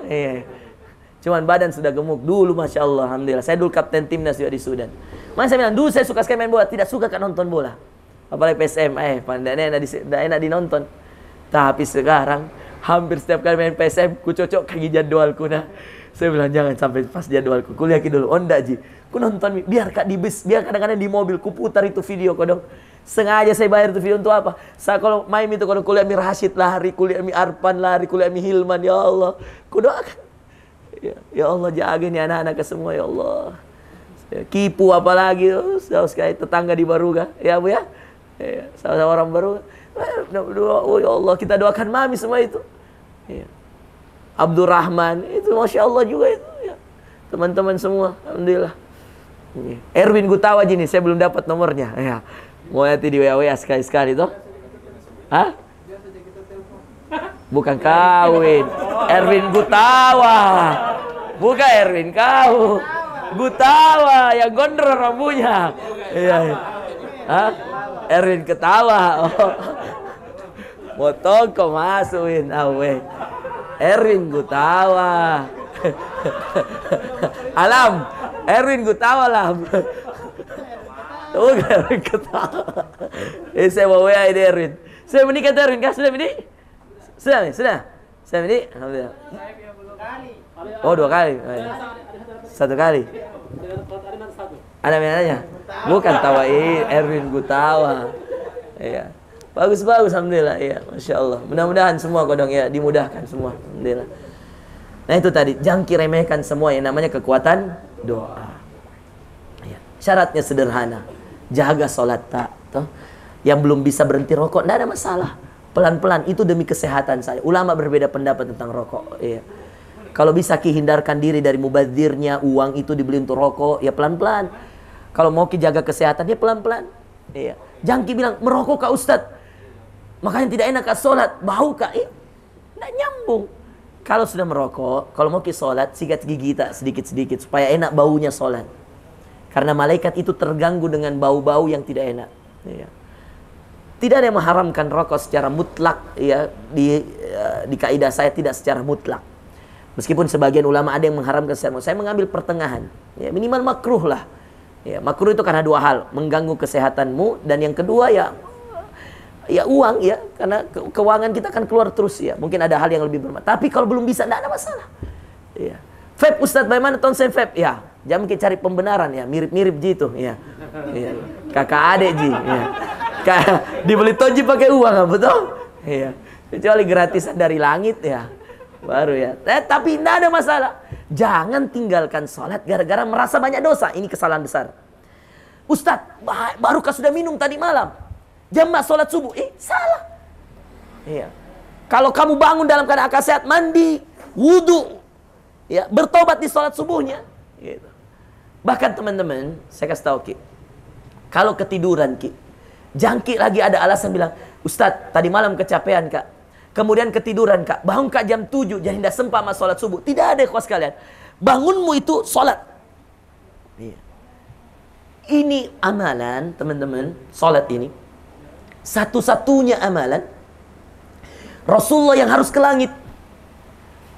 Cuman badan sudah gemuk dulu, Masya Allah. Alhamdulillah. Saya dulu kapten timnas juga di Sudan. Makanya saya bilang dulu saya suka sekali main bola, tidak suka kan nonton bola. Apalagi PSM, enak dinonton. Tapi sekarang hampir setiap kali main PSM, ku cocok kaki jadwalku nah. Saya bilang jangan sampai pas jadwalku. Kuliah dulu, ondak ji. Ku nonton biar kak di bis, biar kadang-kadang di mobil ku putar itu video kodong. Sengaja saya bayar itu video untuk apa? Saya kalau main itu kalau kuliah Mi Rashid lari, kuliah Mi Arpan lari, kuliah Mi Hilman, ya Allah. Ku doakan. Ya Allah jaga nih anak-anak semua ya Allah. Kipu apalagi, jauh sekali tetangga di Baruga, ya Bu ya. Sama-sama orang baru. Oh ya Allah, kita doakan mami semua itu. Abdurrahman itu Masya Allah juga itu ya. Teman-teman semua, alhamdulillah. Erwin Gutawa nih, saya belum dapat nomornya ya. Mau nanti di WA sekali-sekali toh. Hah? Bukan kawin. Erwin Gutawa. Bukan Erwin kau. Gutawa yang gondrong rambutnya. Iya. Hah? Erwin ketawa. Motong kok masukin awe. Erwin Gutawa. Alam, Erwin Gutawa lah. Erwin ketawa. Saya bawa WA ini Erwin. Saya menikah Erwin kah? Sudah menikah? Sudah nih, sudah. Saya menikah, alhamdulillah. Oh 2 kali. 1 kali. Ada menanya? Bukan Tawai, Erwin Gutawa. Iya. Bagus-bagus alhamdulillah ya, Masya Allah. Mudah-mudahan semua kodong ya dimudahkan semua. Alhamdulillah. Nah itu tadi, jangan remehkan semua yang namanya kekuatan doa. Ya. Syaratnya sederhana. Jaga sholat tak. Toh. Yang belum bisa berhenti rokok, tidak ada masalah. Pelan-pelan, itu demi kesehatan saya. Ulama berbeda pendapat tentang rokok. Ya. Kalau bisa hindarkan diri dari mubadzirnya, uang itu dibeli untuk rokok, ya pelan-pelan. Kalau mau jaga kesehatan, ya pelan-pelan. Ya. Jangan bilang, merokok kak Ustadz. Makanya tidak enak kak sholat, bau kak. Tidak nyambung. Kalau sudah merokok, kalau mau sholat, sikat gigi tak sedikit-sedikit supaya enak baunya sholat. Karena malaikat itu terganggu dengan bau-bau yang tidak enak. Ya. Tidak ada yang mengharamkan rokok secara mutlak. Ya, di kaidah saya tidak secara mutlak. Meskipun sebagian ulama ada yang mengharamkan secara mutlak. Saya mengambil pertengahan. Ya, minimal makruh lah. Ya, makruh itu karena 2 hal, mengganggu kesehatanmu, dan yang kedua ya uang ya, karena keuangan kita akan keluar terus ya. Mungkin ada hal yang lebih bermanfaat. Tapi kalau belum bisa, tidak ada masalah. Ya. Vape Ustadz, bagaimana tonsel vape? Ya, Jangan kita cari pembenaran ya, mirip-mirip gitu ya. Iya. Kakak adik ji. Ya. Dibeli toji pakai uang, betul? Iya. Kecuali gratisan dari langit ya. Baru ya. Tapi tidak ada masalah. Jangan tinggalkan sholat gara-gara merasa banyak dosa. Ini kesalahan besar. Ustadz, barukah sudah minum tadi malam? Jamak sholat subuh. Salah. Iya. Kalau kamu bangun dalam keadaan akal sehat, mandi, wudhu, ya, bertobat di sholat subuhnya. Gitu. Bahkan teman-teman, saya kasih tahu Ki, kalau ketiduran Ki, jangan Ki lagi ada alasan bilang, Ustadz, tadi malam kecapean Kak. Kemudian ketiduran Kak, bangun Kak jam 7, jadi tidak sempat sama sholat subuh. Tidak ada kok sekalian. Bangunmu itu sholat. Iya. Ini amalan, teman-teman, sholat ini. Satu-satunya amalan, Rasulullah yang harus ke langit.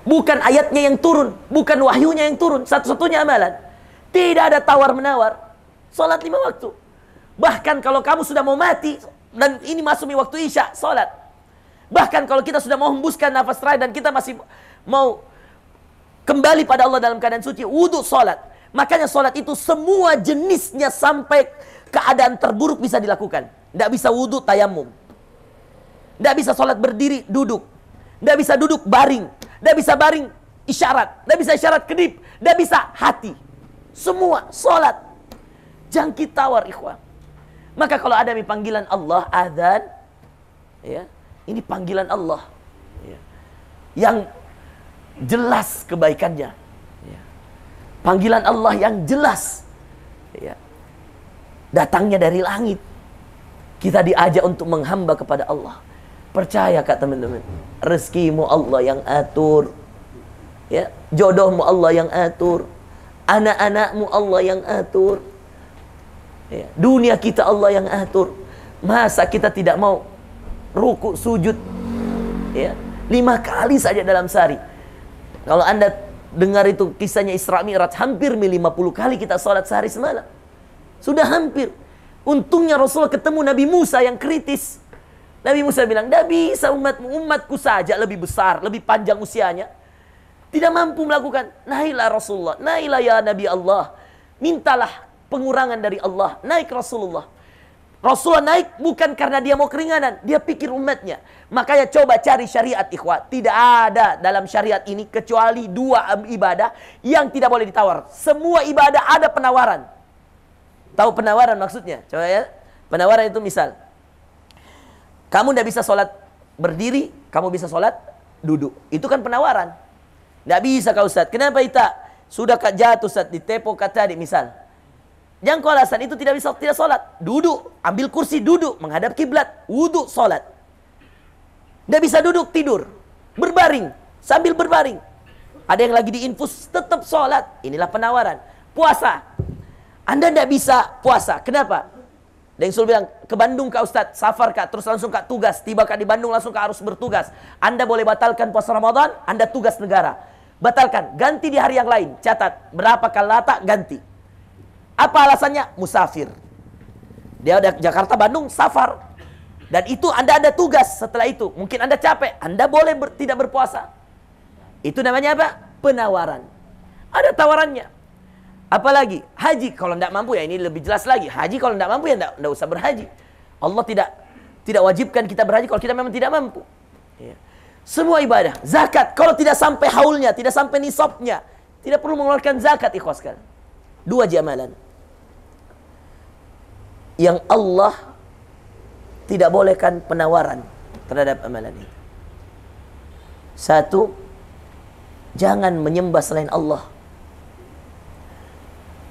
Bukan ayatnya yang turun, bukan wahyunya yang turun. Satu-satunya amalan. Tidak ada tawar-menawar. Sholat 5 waktu. Bahkan kalau kamu sudah mau mati, dan ini masuk di waktu Isya, sholat. Bahkan kalau kita sudah mau hembuskan nafas terakhir dan kita masih mau kembali pada Allah dalam keadaan suci, wudhu sholat. Makanya sholat itu semua jenisnya sampai keadaan terburuk bisa dilakukan. Tidak bisa wudhu tayamum. Tidak bisa sholat berdiri, duduk. Tidak bisa duduk, baring. Tidak bisa baring, isyarat. Tidak bisa isyarat, kedip. Tidak bisa hati. Semua sholat. Jangkit tawar, ikhwan. Maka kalau ada panggilan Allah, azan, ya, ini panggilan Allah, ya, yang jelas kebaikannya, ya. Panggilan Allah yang jelas, ya, datangnya dari langit. Kita diajak untuk menghamba kepada Allah. Percaya Kak teman-teman, rezekimu Allah yang atur, ya, jodohmu Allah yang atur, anak-anakmu Allah yang atur, ya, dunia kita Allah yang atur. Masa kita tidak mau rukuk sujud, ya, 5 kali saja dalam sehari? Kalau Anda dengar itu kisahnya Isra Mi'raj, hampir 50 kali kita sholat sehari semalam. Sudah hampir. Untungnya Rasulullah ketemu Nabi Musa yang kritis. Nabi Musa bilang, tidak bisa umatku saja lebih besar, lebih panjang usianya, tidak mampu melakukan. Naiklah Rasulullah, naiklah ya Nabi Allah, mintalah pengurangan dari Allah. Naik Rasulullah. Rasulullah naik bukan karena dia mau keringanan, dia pikir umatnya. Makanya coba cari syariat ikhwah. Tidak ada dalam syariat ini kecuali 2 ibadah yang tidak boleh ditawar. Semua ibadah ada penawaran. Tahu penawaran maksudnya? Coba ya. Penawaran itu misal, kamu tidak bisa sholat berdiri, kamu bisa sholat duduk. Itu kan penawaran. Tidak bisa Kak Ustaz. Kenapa Ita? Sudah Kak jatuh Ustaz, ditepo Kak tadi misal. Jangan kau alasan itu tidak bisa tidak sholat. Duduk, ambil kursi duduk, menghadap kiblat, wudhu sholat. Tidak bisa duduk, tidur, berbaring, sambil berbaring. Ada yang lagi diinfus, tetap sholat. Inilah penawaran. Puasa, Anda tidak bisa puasa. Kenapa? Ada yang suruh bilang, ke Bandung Kak Ustadz, safar Kak, terus langsung Kak tugas. Tiba Kak di Bandung langsung Kak harus bertugas. Anda boleh batalkan puasa Ramadan, Anda tugas negara. Batalkan, ganti di hari yang lain. Catat, berapa kalata ganti. Apa alasannya? Musafir. Dia udah Jakarta, Bandung, safar. Dan itu Anda ada tugas setelah itu. Mungkin Anda capek, Anda boleh tidak berpuasa. Itu namanya apa? Penawaran. Ada tawarannya. Apalagi haji, kalau tidak mampu ya ini lebih jelas lagi. Haji kalau tidak mampu ya tidak usah berhaji. Allah tidak wajibkan kita berhaji kalau kita memang tidak mampu. Ya. Semua ibadah. Zakat, kalau tidak sampai haulnya, tidak sampai nisabnya, tidak perlu mengeluarkan zakat, ikhwas sekalian. 2 amalan yang Allah tidak bolehkan penawaran terhadap amalan itu. 1, jangan menyembah selain Allah.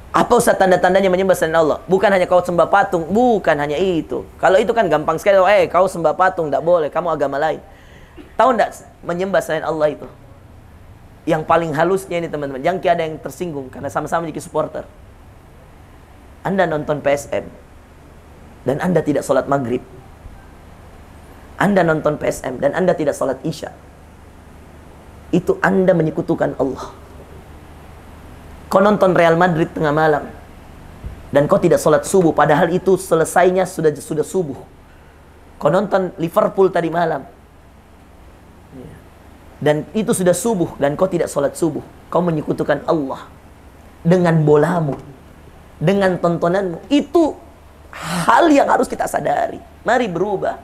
Apa Ustaz tanda-tandanya menyembah selain Allah? Bukan hanya kau sembah patung, bukan hanya itu. Kalau itu kan gampang sekali. Kau sembah patung, tidak boleh, kamu agama lain. Tahu tidak menyembah selain Allah itu? Yang paling halusnya ini teman-teman, jangan ada yang tersinggung karena sama-sama jadi supporter. Anda nonton PSM dan Anda tidak sholat maghrib. Anda nonton PSM dan Anda tidak sholat isya. Itu Anda menyekutukan Allah. Kau nonton Real Madrid tengah malam dan kau tidak sholat subuh, padahal itu selesainya sudah subuh. Kau nonton Liverpool tadi malam dan itu sudah subuh dan kau tidak sholat subuh. Kau menyekutukan Allah. dengan bolamu, dengan tontonanmu. Itu hal yang harus kita sadari. Mari berubah.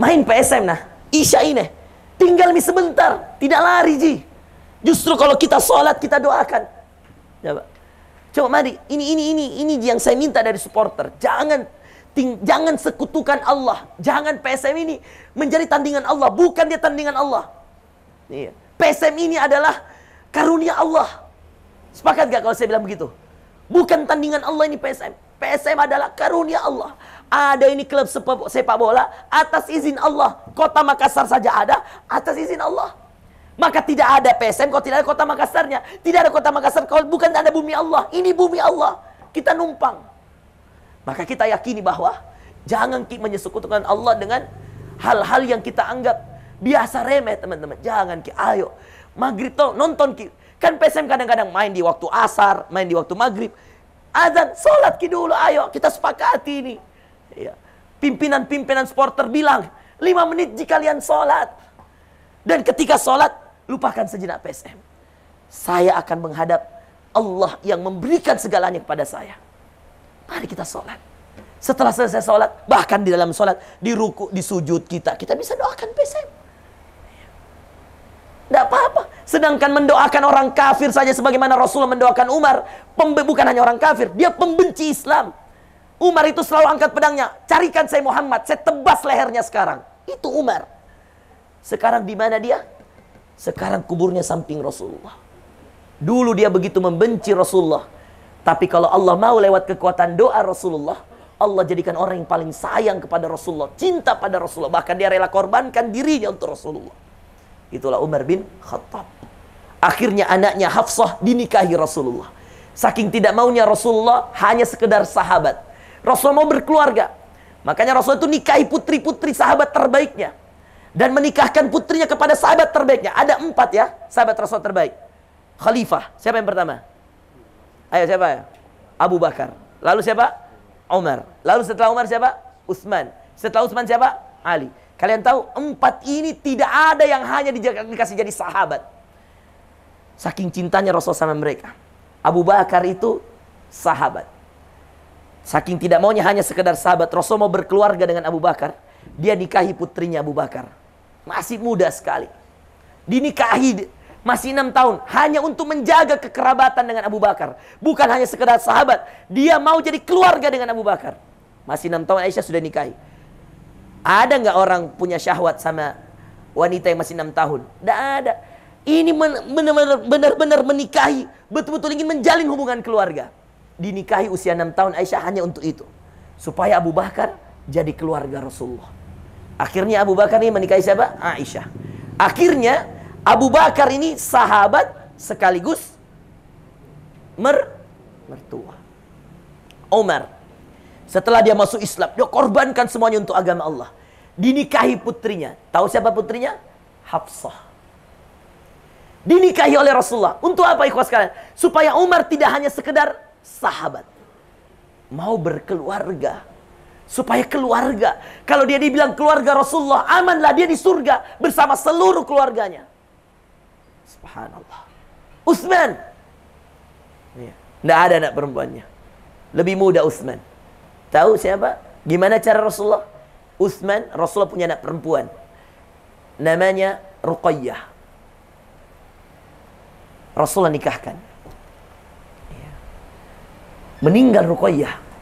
Main PSM nah, Isya ini tinggal sebentar, tidak lari ji. Justru kalau kita sholat kita doakan. Coba mari, ini yang saya minta dari supporter. Jangan sekutukan Allah. Jangan PSM ini menjadi tandingan Allah. Bukan dia tandingan Allah. Iya. PSM ini adalah karunia Allah. Sepakat gak kalau saya bilang begitu? Bukan tandingan Allah ini PSM. PSM adalah karunia Allah. Ada ini klub sepak bola atas izin Allah. Kota Makassar saja ada atas izin Allah. Maka tidak ada PSM kalau tidak ada kota Makassarnya. Tidak ada kota Makassar kalau bukan ada bumi Allah. Ini bumi Allah. Kita numpang. Maka kita yakini bahwa jangan menyekutukan Allah dengan hal-hal yang kita anggap biasa remeh, teman-teman. Jangan ayo maghrib tuh nonton kan PSM kadang-kadang main di waktu asar, main di waktu maghrib. Azan, sholat dulu, ayo kita sepakati ini. Ya. Pimpinan supporter bilang 5 menit jika kalian sholat. Dan ketika sholat, lupakan sejenak PSM. Saya akan menghadap Allah yang memberikan segalanya kepada saya. Mari kita sholat. Setelah selesai sholat, bahkan di dalam sholat, di ruku, di sujud kita bisa doakan PSM. Tidak apa-apa. Sedangkan mendoakan orang kafir saja sebagaimana Rasulullah mendoakan Umar. Bukan hanya orang kafir, dia pembenci Islam. Umar itu selalu angkat pedangnya. Carikan saya Muhammad, saya tebas lehernya sekarang. Itu Umar. Sekarang di mana dia? Sekarang kuburnya samping Rasulullah. Dulu dia begitu membenci Rasulullah. Tapi kalau Allah mau lewat kekuatan doa Rasulullah, Allah jadikan orang yang paling sayang kepada Rasulullah, cinta pada Rasulullah. Bahkan dia rela korbankan dirinya untuk Rasulullah. Itulah Umar bin Khattab. Akhirnya anaknya Hafsah dinikahi Rasulullah. Saking tidak maunya Rasulullah hanya sekedar sahabat. Rasulullah mau berkeluarga. Makanya Rasulullah itu nikahi putri-putri sahabat terbaiknya. Dan menikahkan putrinya kepada sahabat terbaiknya. Ada 4 ya, sahabat Rasul terbaik. Khalifah, siapa yang pertama? Ayo siapa ya? Abu Bakar. Lalu siapa? Umar. Lalu setelah Umar siapa? Utsman. Setelah Utsman siapa? Ali. Kalian tahu 4 ini tidak ada yang hanya dikasih jadi sahabat. Saking cintanya Rasul sama mereka. Abu Bakar itu sahabat. Saking tidak maunya hanya sekedar sahabat, Rasul mau berkeluarga dengan Abu Bakar. Dia nikahi putrinya Abu Bakar. Masih muda sekali. Dinikahi masih 6 tahun. Hanya untuk menjaga kekerabatan dengan Abu Bakar. Bukan hanya sekedar sahabat. Dia mau jadi keluarga dengan Abu Bakar. Masih 6 tahun Aisyah sudah nikahi. Ada nggak orang punya syahwat sama wanita yang masih 6 tahun? Tidak ada. Ini benar-benar menikahi. Betul-betul ingin menjalin hubungan keluarga. Dinikahi usia 6 tahun Aisyah hanya untuk itu. Supaya Abu Bakar jadi keluarga Rasulullah. Akhirnya Abu Bakar ini menikahi siapa? Aisyah. Akhirnya Abu Bakar ini sahabat sekaligus mertua. Umar, setelah dia masuk Islam, dia korbankan semuanya untuk agama Allah. Dinikahi putrinya. Tahu siapa putrinya? Hafsah. Dinikahi oleh Rasulullah. Untuk apa ikhwas sekalian? Supaya Umar tidak hanya sekedar sahabat. Mau berkeluarga. Supaya keluarga. Kalau dia dibilang keluarga Rasulullah, amanlah dia di surga bersama seluruh keluarganya. Subhanallah. Utsman. Tidak ada anak perempuannya. Lebih muda Utsman. Tahu siapa? Gimana cara Rasulullah? Utsman, Rasulullah punya anak perempuan. Namanya Ruqayyah. Rasulullah nikahkan. Meninggal Ruqayyah.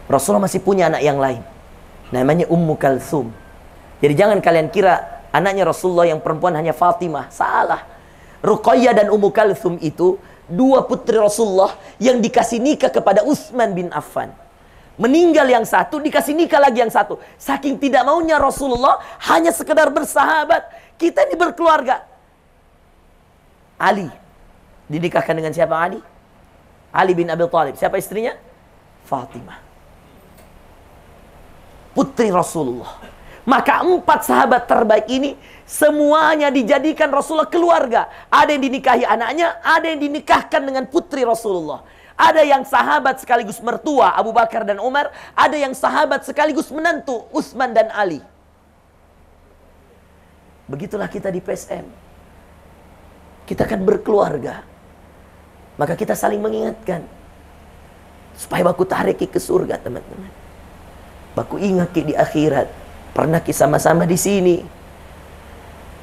Rasulullah masih punya anak yang lain. Namanya Ummu Kalsum. Jadi jangan kalian kira anaknya Rasulullah yang perempuan hanya Fatimah. Salah. Ruqayyah dan Ummu Kalsum itu 2 putri Rasulullah yang dikasih nikah kepada Utsman bin Affan. Meninggal yang satu, dikasih nikah lagi yang satu. Saking tidak maunya Rasulullah hanya sekedar bersahabat. Kita ini berkeluarga. Ali dinikahkan dengan siapa? Ali bin Abi Thalib. Siapa istrinya? Fatimah. Putri Rasulullah. Maka 4 sahabat terbaik ini semuanya dijadikan Rasulullah keluarga. Ada yang dinikahi anaknya, ada yang dinikahkan dengan putri Rasulullah. Ada yang sahabat sekaligus mertua, Abu Bakar dan Umar. Ada yang sahabat sekaligus menantu, Utsman dan Ali. Begitulah kita di PSM. Kita akan berkeluarga. Maka kita saling mengingatkan. Supaya baku tarik ke surga, teman-teman. Baku ingat di akhirat. Pernah sama-sama di sini.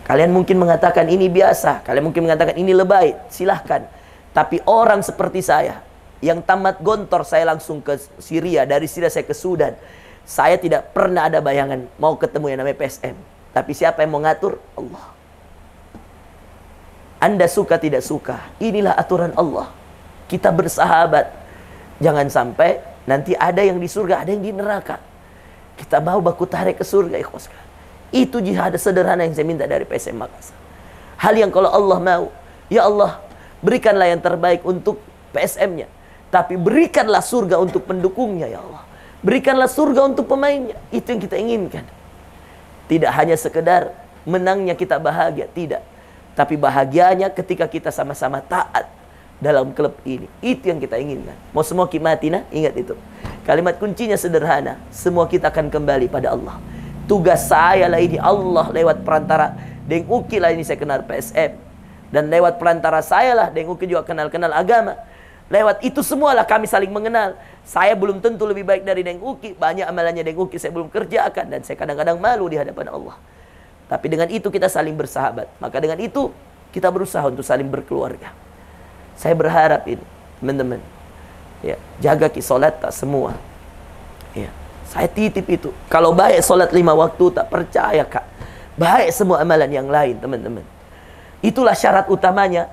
Kalian mungkin mengatakan ini biasa. Kalian mungkin mengatakan ini lebay. Silahkan. Tapi orang seperti saya, yang tamat gontor, saya langsung ke Syria. Dari Syria saya ke Sudan. Saya tidak pernah ada bayangan mau ketemu yang namanya PSM. Tapi siapa yang mau ngatur? Allah. Anda suka tidak suka, inilah aturan Allah. Kita bersahabat. Jangan sampai nanti ada yang di surga, ada yang di neraka. Kita mau baku tarik ke surga, ikhwas. Itu jihad sederhana yang saya minta dari PSM Makassar. Hal yang kalau Allah mau, ya Allah, berikanlah yang terbaik untuk PSM-nya. Tapi berikanlah surga untuk pendukungnya, ya Allah. Berikanlah surga untuk pemainnya. Itu yang kita inginkan. Tidak hanya sekedar menangnya kita bahagia, tidak. Tapi bahagianya ketika kita sama-sama taat dalam klub ini. Itu yang kita inginkan. Mau semua kimatina, ingat itu. Kalimat kuncinya sederhana. Semua kita akan kembali pada Allah. Tugas saya lah ini Allah lewat perantara Deng Uki lah ini saya kenal PSM. Dan lewat perantara saya lah Deng Uki juga kenal-kenal agama. Lewat itu semualah kami saling mengenal. Saya belum tentu lebih baik dari Deng Uki. Banyak amalannya Deng Uki saya belum kerjakan. Dan saya kadang-kadang malu di hadapan Allah. Tapi dengan itu kita saling bersahabat. Maka dengan itu kita berusaha untuk saling berkeluarga. Saya berharap ini, teman-teman, ya, jaga solat tak semua. Ya, saya titip itu. Kalau baik solat 5 waktu tak percaya, Kak. Baik semua amalan yang lain, teman-teman. Itulah syarat utamanya.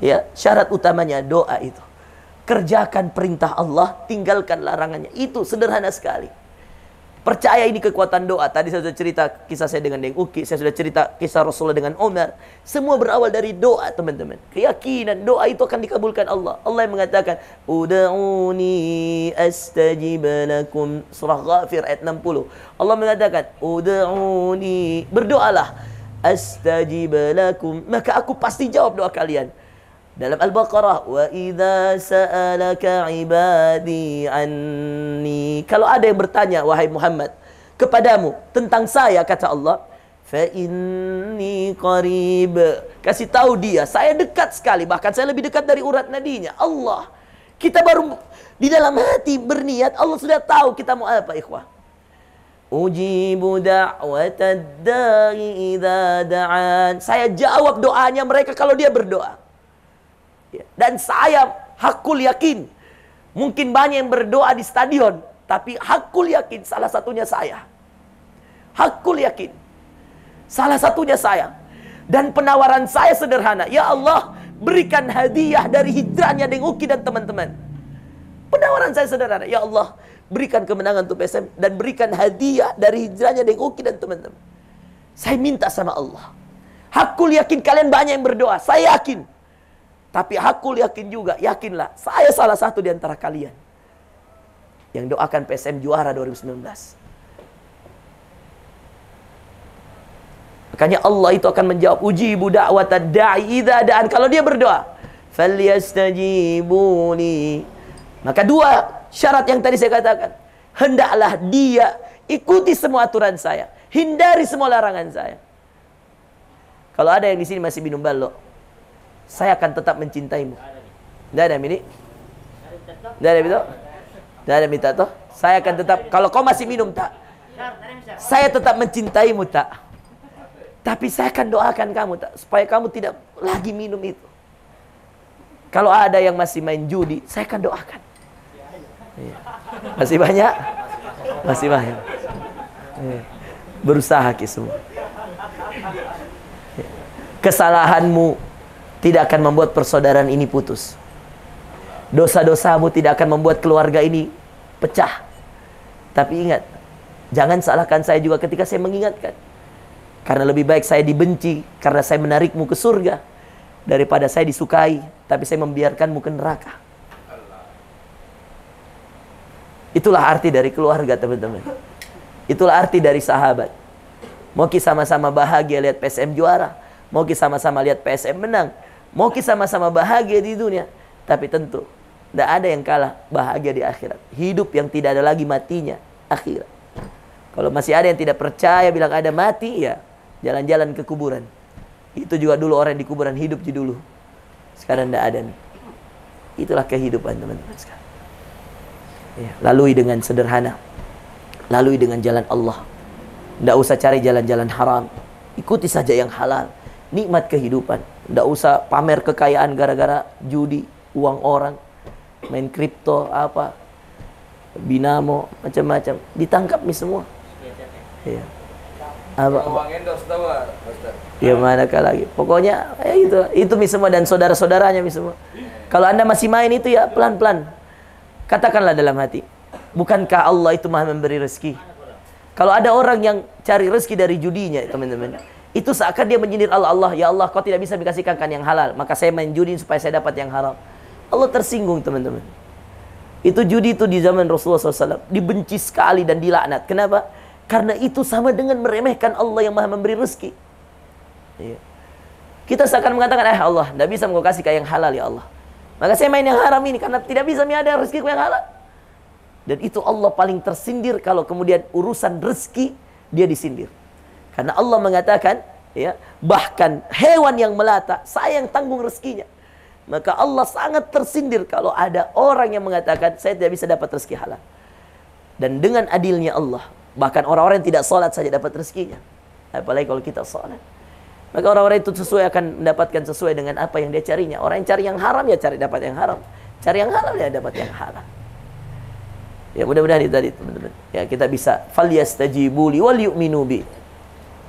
Ya, syarat utamanya doa itu. Kerjakan perintah Allah, tinggalkan larangannya. Itu sederhana sekali. Percaya ini kekuatan doa. Tadi saya sudah cerita kisah saya dengan Deng Uki. Saya sudah cerita kisah Rasulullah dengan Umar. Semua berawal dari doa, teman-teman. Keyakinan doa itu akan dikabulkan Allah. Allah yang mengatakan, Uda'uni astajib lakum. Surah Ghafir ayat 60. Allah mengatakan, Uda'uni. Berdoalah. Astajib lakum. Maka aku pasti jawab doa kalian. Dalam Al-Baqarah, wa idza sa'alaka 'ibadi anni. Kalau ada yang bertanya, wahai Muhammad, kepadamu tentang saya, kata Allah, fa inni qarib. Kasih tahu dia, saya dekat sekali, bahkan saya lebih dekat dari urat nadinya. Allah. Kita baru di dalam hati berniat, Allah sudah tahu kita mau apa, ikhwah. Ujibu da'watad da'i idza da'an. Saya jawab doanya mereka kalau dia berdoa. Dan saya hakul yakin, mungkin banyak yang berdoa di stadion, tapi hakul yakin salah satunya saya. Hakul yakin salah satunya saya. Dan penawaran saya sederhana, ya Allah, berikan hadiah dari hijrahnya Deng Uki dan teman-teman. Penawaran saya sederhana, ya Allah, berikan kemenangan untuk PSM dan berikan hadiah dari hijrahnya Deng Uki dan teman-teman. Saya minta sama Allah. Hakul yakin kalian banyak yang berdoa, saya yakin. Tapi aku yakin juga, yakinlah, saya salah satu di antara kalian yang doakan PSM juara 2019. Makanya Allah itu akan menjawab, ujibu da'watad da'i idza da'an. Kalau dia berdoa, falyastajibuni. Maka dua syarat yang tadi saya katakan, hendaklah dia ikuti semua aturan saya, hindari semua larangan saya. Kalau ada yang di sini masih minum balok, saya akan tetap mencintaimu. Tidak ada ini? Tidak ada itu? Tidak ada minta toh? Saya akan tetap, kalau kau masih minum tak? Saya tetap mencintaimu tak? Tapi saya akan doakan kamu tak? Supaya kamu tidak lagi minum itu. Kalau ada yang masih main judi, saya akan doakan. Masih banyak? Masih banyak. Berusaha semua. Kesalahanmu tidak akan membuat persaudaraan ini putus. Dosa-dosamu tidak akan membuat keluarga ini pecah. Tapi ingat, jangan salahkan saya juga ketika saya mengingatkan. Karena lebih baik saya dibenci karena saya menarikmu ke surga daripada saya disukai tapi saya membiarkanmu ke neraka. Itulah arti dari keluarga, teman-teman. Itulah arti dari sahabat. Mau kita sama-sama bahagia lihat PSM juara, mau kita sama-sama lihat PSM menang, mau kita sama-sama bahagia di dunia, tapi tentu tidak ada yang kalah bahagia di akhirat. Hidup yang tidak ada lagi matinya, akhirat. Kalau masih ada yang tidak percaya bilang ada mati, ya jalan-jalan ke kuburan. Itu juga dulu orang di kuburan hidup dulu. Sekarang tidak ada nih. Itulah kehidupan teman-teman sekalian. Ya, lalui dengan sederhana, lalui dengan jalan Allah. Tidak usah cari jalan-jalan haram, ikuti saja yang halal. Nikmat kehidupan. Tidak usah pamer kekayaan gara-gara judi, uang orang, main kripto, apa, binamo, macam-macam. Ditangkap nih semua. Ya. Apa? Ya manakah lagi. Pokoknya ya itu mi semua dan saudara-saudaranya mi semua. Kalau Anda masih main itu ya pelan-pelan. Katakanlah dalam hati, bukankah Allah itu Maha memberi rezeki? Kalau ada orang yang cari rezeki dari judinya, teman-teman, itu seakan dia menyindir Allah, ya Allah, kau tidak bisa dikasihkan yang halal, maka saya main judi supaya saya dapat yang haram. Allah tersinggung, teman-teman. Itu judi itu di zaman Rasulullah SAW dibenci sekali dan dilaknat. Kenapa? Karena itu sama dengan meremehkan Allah yang Maha memberi rezeki. Ya. Kita seakan mengatakan, Allah, tidak bisa engkau kasih yang halal ya Allah. Maka saya main yang haram ini karena tidak bisa ada rezeki yang halal. Dan itu Allah paling tersindir kalau kemudian urusan rezeki dia disindir. Karena Allah mengatakan, ya, bahkan hewan yang melata, saya yang tanggung rezekinya. Maka Allah sangat tersindir kalau ada orang yang mengatakan, saya tidak bisa dapat rezeki halal. Dan dengan adilnya Allah, bahkan orang-orang yang tidak sholat saja dapat rezekinya. Apalagi kalau kita sholat. Maka orang-orang itu akan mendapatkan sesuai dengan apa yang dia carinya. Orang yang cari yang haram, ya cari dapat yang haram. Cari yang halal, ya dapat yang halal. Ya mudah-mudahan itu tadi, teman-teman. Ya kita bisa falyastajibu li wal yu'minu bi.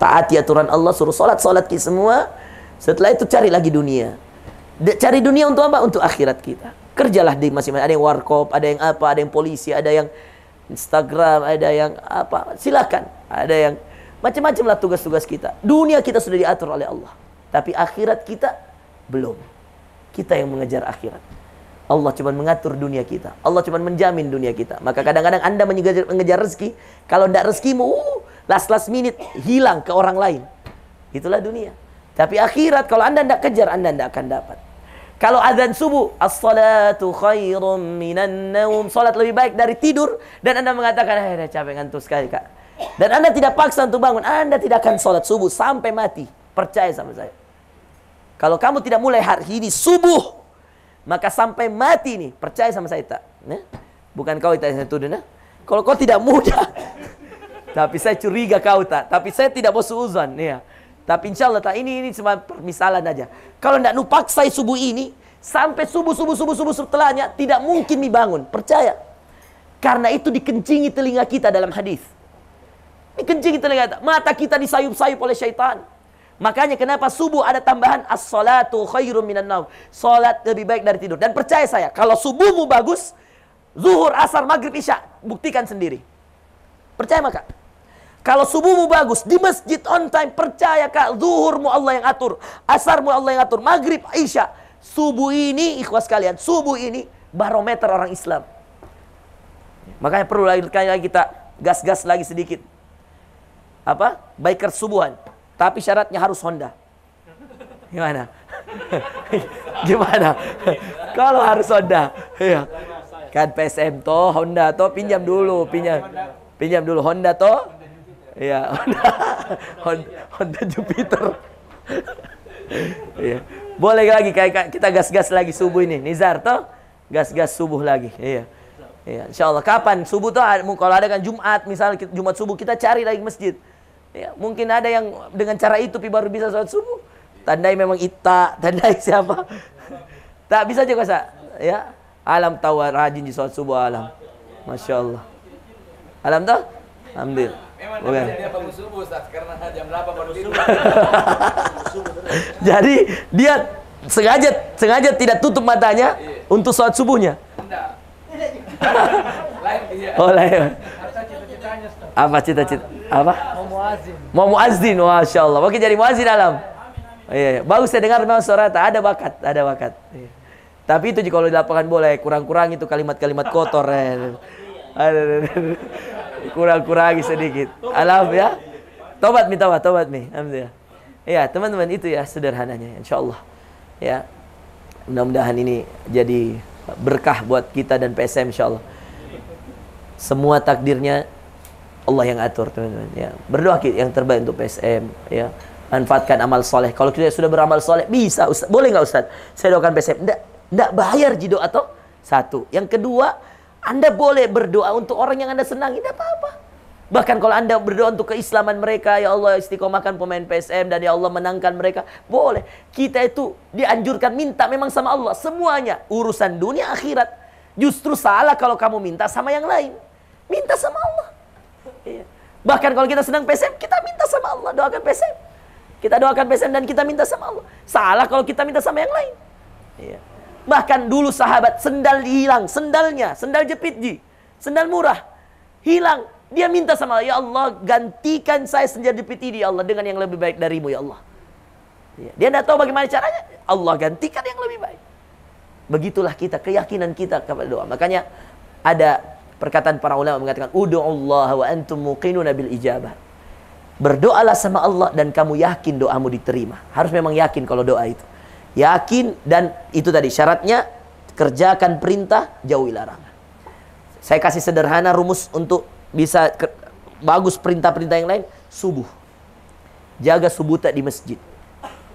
Taati aturan Allah, suruh salat kita semua. Setelah itu cari lagi dunia. Cari dunia untuk apa? Untuk akhirat kita. Kerjalah di masing-masing. Ada yang warkop, ada yang apa, ada yang polisi, ada yang Instagram, ada yang apa. Silakan. Ada yang macam-macam lah tugas-tugas kita. Dunia kita sudah diatur oleh Allah. Tapi akhirat kita belum. Kita yang mengejar akhirat. Allah cuma mengatur dunia kita. Allah cuma menjamin dunia kita. Maka kadang-kadang Anda mengejar rezeki. Kalau tidak rezekimu, last minute hilang ke orang lain. Itulah dunia. Tapi akhirat kalau Anda tidak kejar, Anda tidak akan dapat. Kalau azan subuh, as-salatu khairum minan naum. Salat lebih baik dari tidur. Dan Anda mengatakan, capek ngantuk sekali kak. Dan Anda tidak paksa untuk bangun, Anda tidak akan sholat subuh sampai mati. Percaya sama saya. Kalau kamu tidak mulai hari ini subuh, maka sampai mati nih, percaya sama saya tak? Bukan kau yang tuduh, nah? Kalau kau tidak mudah, tapi saya curiga kau tak. Tapi saya tidak mau suuzon, ya. Tapi insya Allah tak. Ini cuma permisalan aja. Kalau tidak paksa subuh ini, sampai subuh setelahnya tidak mungkin dibangun. Percaya? Karena itu dikencingi telinga kita dalam hadis. Dikencing kita lihat, mata kita disayup-sayup oleh syaitan. Makanya kenapa subuh ada tambahan as-salatu khairum minan naum. Salat lebih baik dari tidur. Dan percaya saya, kalau subuhmu bagus, zuhur, asar, maghrib, isya, buktikan sendiri. Percaya maka. Kalau subuhmu bagus, di masjid on time, percaya kak, zuhurmu Allah yang atur, asarmu Allah yang atur, maghrib, isya. Subuh ini, ikhwas kalian, subuh ini barometer orang Islam. Makanya perlu lagi kita gas-gas lagi sedikit. Apa? Bikers subuhan. Tapi syaratnya harus Honda. Gimana? Gimana? Kalau harus Honda. Ya. Kan PSM toh, Honda toh, pinjam dulu Honda toh. Ya, Honda Jupiter. Ya. Boleh lagi kayak kita gas-gas lagi subuh ini. Nizar toh, gas-gas subuh lagi. Iya. Ya, insyaallah kapan subuh tuh kalau ada kan Jumat, misalnya Jumat subuh kita cari lagi masjid. Ya, mungkin ada yang dengan cara itu baru bisa sholat subuh. Tandai memang Ita, tandai siapa? Tak bisa juga sa. Ya, alam tahu rajin di sholat subuh alam. Masya Allah. Alam tahu? Alhamdulillah. Memang dia bangun subuh karena jam 8 baru tidur. Jadi dia sengaja tidak tutup matanya untuk sholat subuhnya. Oh lain. Apa cita-cita? Apa? Mau muazzin. Masya Allah. Oke jadi muazzin alam. Iya. Bagus saya dengar memang suara ada bakat. Iya. Tapi itu kalau di lapangan boleh kurang-kurang itu kalimat-kalimat kotor. Kurang-kurangi sedikit. Alam ya. Tobat mi. Alhamdulillah. Iya teman-teman itu ya sederhananya. Insya Allah. Ya. Mudah-mudahan ini jadi berkah buat kita dan PSM insya Allah. Semua takdirnya Allah yang atur teman-teman ya. Berdoa yang terbaik untuk PSM ya. Manfaatkan amal soleh. Kalau kita sudah beramal soleh bisa Ustaz. Boleh nggak Ustaz? Saya doakan PSM. Enggak. Tidak bayar ji doa atau satu. Yang kedua, Anda boleh berdoa untuk orang yang Anda senangi, tidak apa-apa. Bahkan kalau Anda berdoa untuk keislaman mereka, ya Allah istiqomahkan pemain PSM dan ya Allah menangkan mereka, boleh. Kita itu dianjurkan minta memang sama Allah semuanya, urusan dunia akhirat. Justru salah kalau kamu minta sama yang lain. Minta sama Allah. Iya. Bahkan kalau kita senang PSM, kita minta sama Allah, doakan PSM. Kita doakan PSM dan kita minta sama Allah. Salah kalau kita minta sama yang lain. Iya. Bahkan dulu sahabat sendal hilang, sendalnya, sendal jepit ji, sendal murah, hilang. Dia minta sama Allah, ya Allah gantikan saya sendal jepit ini ya Allah dengan yang lebih baik darimu ya Allah. Iya. Dia tidak tahu bagaimana caranya, Allah gantikan yang lebih baik. Begitulah kita, keyakinan kita kepada doa. Makanya ada perkataan para ulama mengatakan, Udu'ullah wa antum muqinuna bil ijabah. Berdoalah sama Allah dan kamu yakin doamu diterima. Harus memang yakin kalau doa itu. Yakin, dan itu tadi syaratnya, kerjakan perintah, jauhi larangan. Saya kasih sederhana rumus untuk bisa bagus perintah-perintah yang lain. Subuh. Jaga subuh tak di masjid.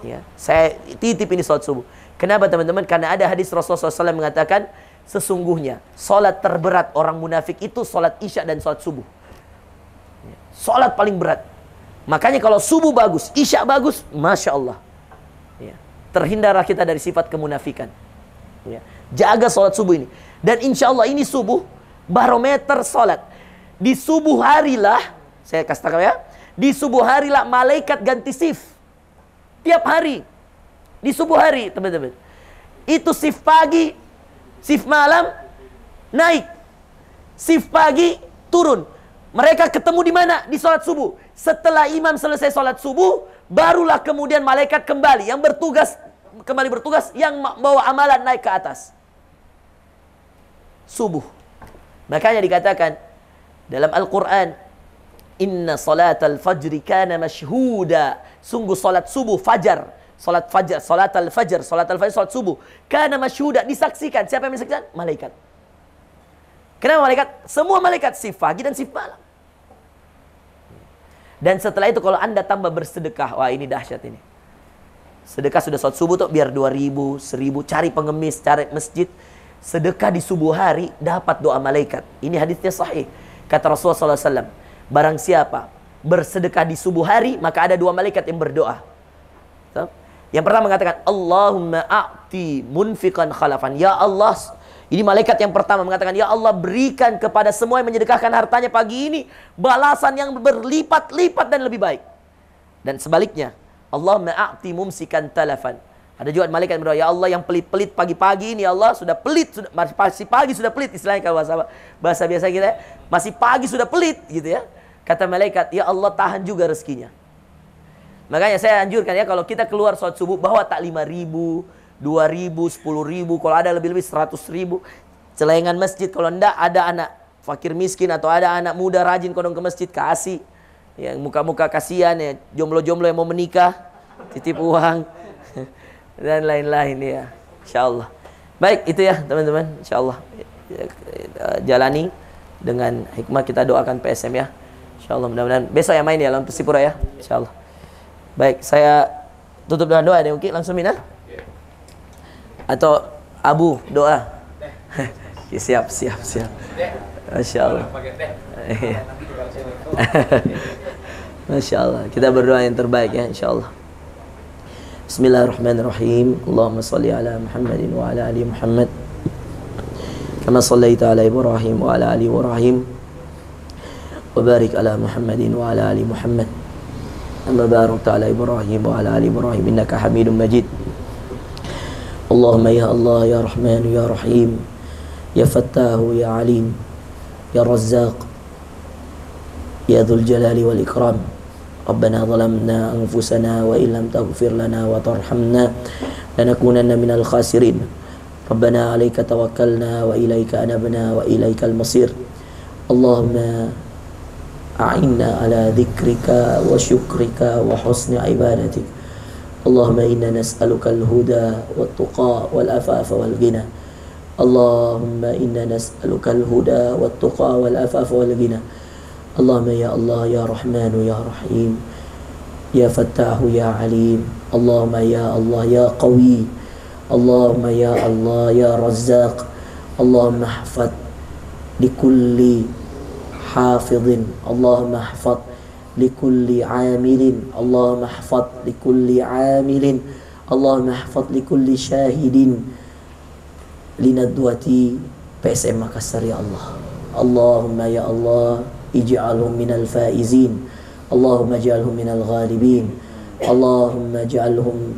Ya. Saya titip ini salat subuh. Kenapa teman-teman? Karena ada hadis Rasulullah SAW mengatakan, sesungguhnya salat terberat orang munafik itu salat isya dan salat subuh. Salat paling berat. Makanya kalau subuh bagus, isya bagus, Masya Allah. Ya. Terhindarlah kita dari sifat kemunafikan. Ya. Jaga salat subuh ini. Dan insya Allah ini subuh, barometer salat. Di subuh harilah, saya kasih tahu ya, di subuh harilah malaikat ganti shift. Tiap hari. Di subuh hari, teman-teman. Itu shift pagi, shift malam, naik. Shift pagi, turun. Mereka ketemu di mana? Di sholat subuh. Setelah imam selesai sholat subuh, barulah kemudian malaikat kembali. Yang bertugas, kembali bertugas, yang bawa amalan naik ke atas. Subuh. Makanya dikatakan dalam Al-Quran, Inna salatal fajri kana mashhuda. Sungguh salat subuh, fajar. Salat fajar, salat al-fajr, salat subuh. Kana mashhuda, disaksikan. Siapa yang menyaksikan? Malaikat. Kenapa malaikat? Semua malaikat, shift pagi dan shift malam. Dan setelah itu kalau Anda tambah bersedekah, wah ini dahsyat ini. Sedekah sudah salat subuh tuh biar 2000, 1000, cari pengemis, cari masjid. Sedekah di subuh hari dapat doa malaikat. Ini hadisnya sahih. Kata Rasulullah SAW, barang siapa bersedekah di subuh hari, maka ada 2 malaikat yang berdoa. Yang pertama mengatakan, Allahumma a'ti munfiqan khalafan. Ya Allah, ini malaikat yang pertama mengatakan, ya Allah berikan kepada semua yang menyedekahkan hartanya pagi ini balasan yang berlipat-lipat dan lebih baik. Dan sebaliknya, Allahumma a'ti mumsikan talafan. Ada juga malaikat yang berdoa, ya Allah yang pelit-pelit pagi-pagi ini, ya Allah sudah pelit, masih pagi sudah pelit, istilahnya kalau bahasa biasa kita, masih pagi sudah pelit gitu ya. Kata malaikat, ya Allah tahan juga rezekinya. Makanya saya anjurkan ya, kalau kita keluar sholat subuh, bawa tak 5.000, 2.000, 10.000, kalau ada lebih-lebih 100.000. Celengan masjid, kalau enggak ada anak fakir miskin atau ada anak muda rajin kodong ke masjid, kasih. Yang muka-muka kasihan ya, jomblo-jomblo yang mau menikah, titip uang. Dan lain-lain ya. InsyaAllah. Baik, itu ya teman-teman. InsyaAllah. Jalani dengan hikmah, kita doakan PSM ya. InsyaAllah mudah-mudahan. Besok yang main ya, lawan Persipura ya. InsyaAllah. Baik, saya tutup dengan doa deh, mungkin langsung Mina? Atau Abu doa? Siap. Masya Allah. Masya Allah. Kita berdoa yang terbaik ya, insya Allah. Bismillahirrahmanirrahim. Allahumma salli ala Muhammadin wa ala ali Muhammad. Kama sallaita ala Ibrahim wa ala ali Ibrahim. Wa barik ala Muhammadin wa ala ali Muhammad. Amma barakta ala Ibrahim wa ala ali Ibrahim innaka Hamidum Majid. Allahumma ya Allah ya Rahman ya Rahim ya Fattahu ya Alim ya Razzaq ya Dzul Jalali wal Ikram. Rabbana zalamna anfusana wa illam taghfir lana wa tarhamna lanakunanna minal khasirin. Rabbana 'alaika tawakkalna wa ilaika anabna wa ilaikal masir. Allahumma a'inna ala dzikrika wa syukrika wa husni ibadatik. Allahumma inna nas'aluka al-huda wat tuqa wal afafa wal ghina. Allahumma inna nas'aluka al-huda wat tuqa wal afafa wal ghina. Allahumma ya Allah ya Rahman ya Rahim ya Fattahu ya Alim. Allahumma ya Allah ya Qawi. Allahumma ya Allah ya Razzaq, Allahumma hafad likulli hafidhin, Allahumma hafad likulli amilin, Allahumma hafad likulli amilin, Allahumma hafad likulli syahidin linadwati PSM Makassar ya Allah. Allahumma ya Allah ij'alhum minal faizin, Allahumma ij'alhum minal ghalibin, Allahumma ij'alhum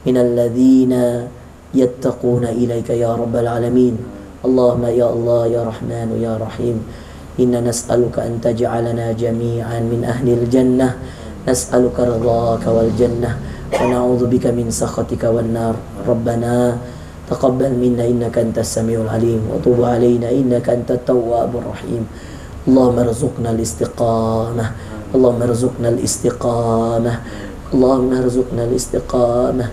minal ladzina yattaquna ilaika ya rabbal alamin. Allahumma ya Allah ya Rahman ya Rahim, inna nas'aluka an taj'alana jami'an min ahlil jannah, nas'aluka ridhaka wal jannah wa na'udzubika min sakhatika wan nar. Rabbana taqabbal minna innaka antas samiul alim wa tub alaina innaka antat tawwabur rahim. Allahumma arzuqna al-istiqamah, Allahumma arzuqna al-istiqamah, Allahumma arzuqna al-istiqamah.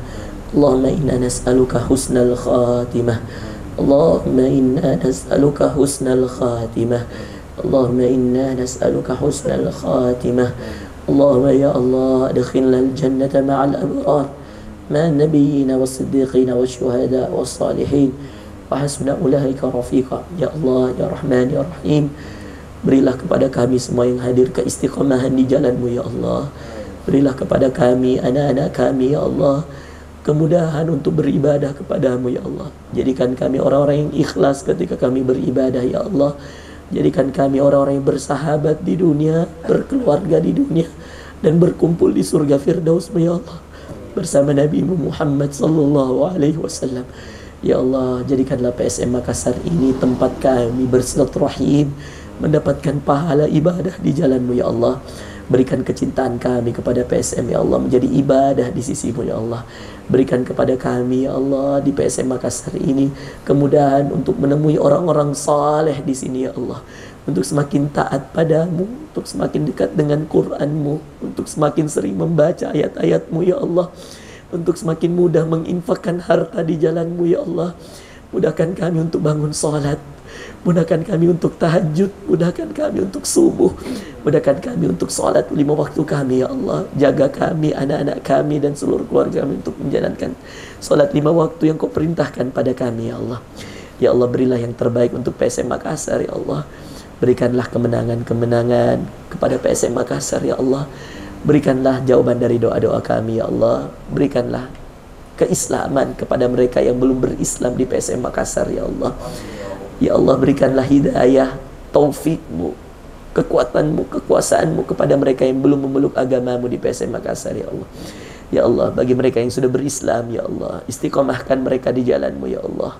Allahumma inna nas'aluka husnal khatimah, Allahumma inna nas'aluka husnal khatimah, Allahumma inna nas'aluka husnal khatimah. Allahumma ya Allah adkhilna al-jannata ma'al abrar, ma'an nabiyyin was-siddiqin wasyuhada was-salihin wa hasuna ulaika rafiqa. Ya Allah ya Rahman ya Rahim, berilah kepada kami semua yang hadir keistiqomahan di jalan-Mu ya Allah. Berilah kepada kami, anak-anak kami ya Allah, kemudahan untuk beribadah kepada-Mu ya Allah. Jadikan kami orang-orang yang ikhlas ketika kami beribadah ya Allah. Jadikan kami orang-orang yang bersahabat di dunia, berkeluarga di dunia, dan berkumpul di surga Firdaus ya Allah bersama Nabi Muhammad sallallahu alaihi wasallam. Ya Allah, jadikanlah PSM Makassar ini tempat kami bersilaturahim, mendapatkan pahala ibadah di jalan-Mu ya Allah. Berikan kecintaan kami kepada PSM ya Allah menjadi ibadah di sisi-Mu ya Allah. Berikan kepada kami ya Allah di PSM Makassar ini kemudahan untuk menemui orang-orang saleh di sini ya Allah, untuk semakin taat padamu, untuk semakin dekat dengan Quran-Mu, untuk semakin sering membaca ayat-ayat-Mu ya Allah, untuk semakin mudah menginfakkan harta di jalan-Mu ya Allah. Mudahkan kami untuk bangun salat, mudahkan kami untuk tahajud, mudahkan kami untuk subuh, mudahkan kami untuk salat 5 waktu kami ya Allah. Jaga kami, anak-anak kami dan seluruh keluarga kami untuk menjalankan salat 5 waktu yang Kau perintahkan pada kami ya Allah. Ya Allah, berilah yang terbaik untuk PSM Makassar ya Allah. Berikanlah kemenangan-kemenangan kepada PSM Makassar ya Allah. Berikanlah jawaban dari doa-doa kami ya Allah. Berikanlah keislaman kepada mereka yang belum berislam di PSM Makassar ya Allah. Ya Allah, berikanlah hidayah, taufik-Mu, kekuatan-Mu, kekuasaan-Mu kepada mereka yang belum memeluk agama-Mu di PSM Makassar ya Allah. Ya Allah, bagi mereka yang sudah berislam ya Allah, istiqomahkan mereka di jalan-Mu ya Allah.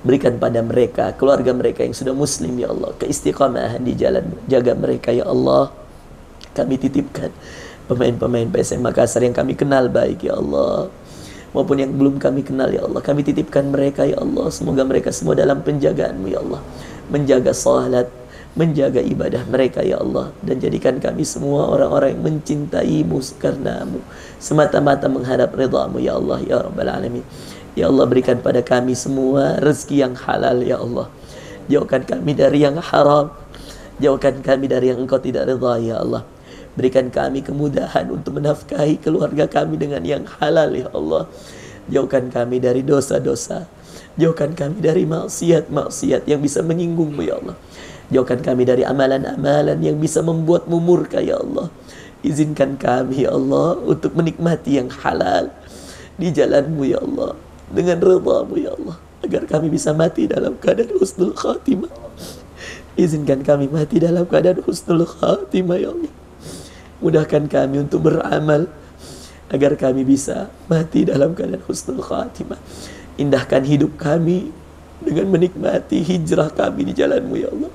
Berikan pada mereka, keluarga mereka yang sudah muslim ya Allah, keistiqomahan di jalan-Mu. Jaga mereka ya Allah. Kami titipkan pemain-pemain PSM Makassar yang kami kenal baik ya Allah, maupun yang belum kami kenal ya Allah. Kami titipkan mereka ya Allah. Semoga mereka semua dalam penjagaan-Mu ya Allah, menjaga salat, menjaga ibadah mereka ya Allah. Dan jadikan kami semua orang-orang yang mencintai-Mu karena-Mu, semata-mata menghadap ridha-Mu ya Allah ya Rabbal Alamin. Ya Allah, berikan pada kami semua rezeki yang halal ya Allah. Jauhkan kami dari yang haram, jauhkan kami dari yang Engkau tidak ridha ya Allah. Berikan kami kemudahan untuk menafkahi keluarga kami dengan yang halal ya Allah. Jauhkan kami dari dosa-dosa, jauhkan kami dari maksiat-maksiat yang bisa menyinggung-Mu ya Allah. Jauhkan kami dari amalan-amalan yang bisa membuat-Mu murka ya Allah. Izinkan kami ya Allah untuk menikmati yang halal di jalan-Mu ya Allah, dengan ridha-Mu ya Allah, agar kami bisa mati dalam keadaan husnul khatimah. Izinkan kami mati dalam keadaan husnul khatimah ya Allah. Mudahkan kami untuk beramal agar kami bisa mati dalam keadaan husnul khatimah. Indahkan hidup kami dengan menikmati hijrah kami di jalan-Mu ya Allah.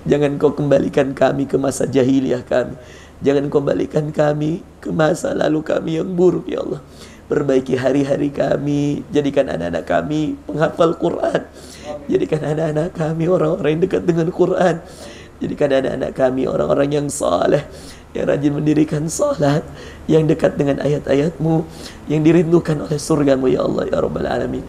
Jangan Kau kembalikan kami ke masa jahiliyah kami. Jangan Kau kembalikan kami ke masa lalu kami yang buruk ya Allah. Perbaiki hari-hari kami. Jadikan anak-anak kami penghafal Quran. Jadikan anak-anak kami orang-orang yang dekat dengan Quran. Jadikan anak-anak kami orang-orang yang saleh, yang rajin mendirikan salat, yang dekat dengan ayat-ayat-Mu, yang dirindukan oleh surga-Mu ya Allah ya Rabbal Alamin.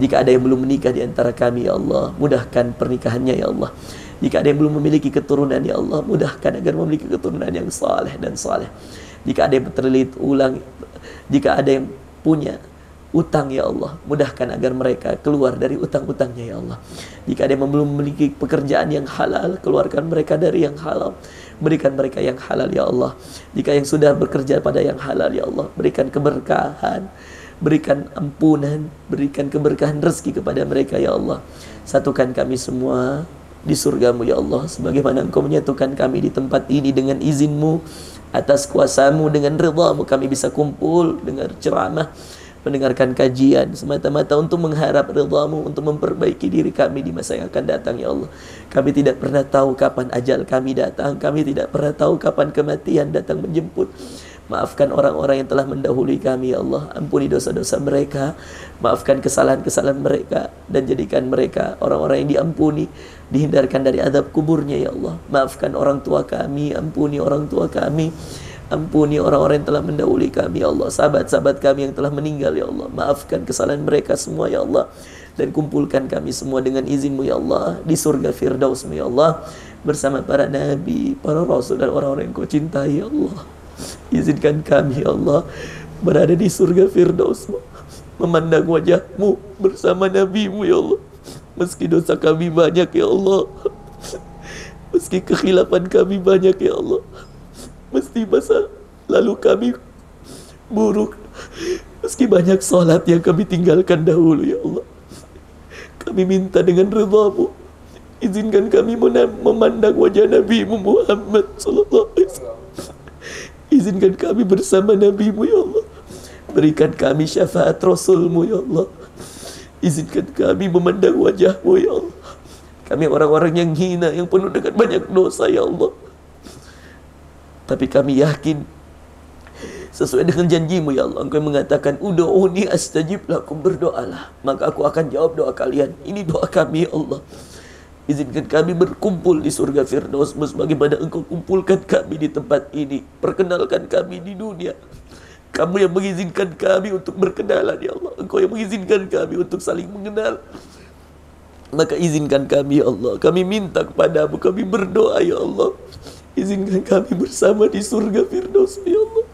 Jika ada yang belum menikah di antara kami ya Allah, mudahkan pernikahannya ya Allah. Jika ada yang belum memiliki keturunan ya Allah, mudahkan agar memiliki keturunan yang saleh dan saleh. Jika ada yang terlilit ulang, jika ada yang punya utang ya Allah, mudahkan agar mereka keluar dari utang-utangnya ya Allah. Jika ada yang belum memiliki pekerjaan yang halal, keluarkan mereka dari yang halal, berikan mereka yang halal ya Allah. Jika yang sudah bekerja pada yang halal ya Allah, berikan keberkahan, berikan ampunan, berikan keberkahan rezeki kepada mereka ya Allah. Satukan kami semua di surgamu ya Allah, sebagaimana Engkau menyatukan kami di tempat ini dengan izinmu, atas kuasamu, dengan ridhamu kami bisa kumpul, dengar ceramah, mendengarkan kajian semata-mata untuk mengharap ridhamu, untuk memperbaiki diri kami di masa yang akan datang ya Allah. Kami tidak pernah tahu kapan ajal kami datang, kami tidak pernah tahu kapan kematian datang menjemput. Maafkan orang-orang yang telah mendahului kami ya Allah, ampuni dosa-dosa mereka, maafkan kesalahan-kesalahan mereka, dan jadikan mereka orang-orang yang diampuni, dihindarkan dari azab kuburnya ya Allah. Maafkan orang tua kami, ampuni orang tua kami, ampuni orang-orang yang telah mendahului kami ya Allah, sahabat-sahabat kami yang telah meninggal ya Allah. Maafkan kesalahan mereka semua ya Allah, dan kumpulkan kami semua dengan izinmu ya Allah di surga Firdausmu ya Allah, bersama para nabi, para rasul, dan orang-orang yang Kau cintai ya Allah. Izinkan kami ya Allah berada di surga Firdausmu, memandang wajahmu bersama nabimu ya Allah. Meski dosa kami banyak ya Allah, meski kekhilafan kami banyak ya Allah, meski masa lalu kami buruk, meski banyak salat yang kami tinggalkan dahulu ya Allah, kami minta dengan ridhamu, izinkan kami memandang wajah Nabi-Mu Muhammad sallallahu alaihi wasallam. Izinkan kami bersama Nabi-Mu ya Allah. Berikan kami syafaat Rasul-Mu ya Allah. Izinkan kami memandang wajah-Mu ya Allah. Kami orang-orang yang hina, yang penuh dengan banyak dosa ya Allah. Tapi kami yakin sesuai dengan janji-Mu ya Allah, Engkau mengatakan ud'uni astajib lakum, berdoalah maka aku akan jawab doa kalian. Ini doa kami ya Allah. Izinkan kami berkumpul di surga Firdaus sebagaimana Engkau kumpulkan kami di tempat ini. Perkenalkan kami di dunia. Kamu yang mengizinkan kami untuk berkenalan ya Allah. Engkau yang mengizinkan kami untuk saling mengenal. Maka izinkan kami ya Allah. Kami minta kepadamu, kami berdoa ya Allah. Izinkan kami bersama di surga Firdaus ya Allah,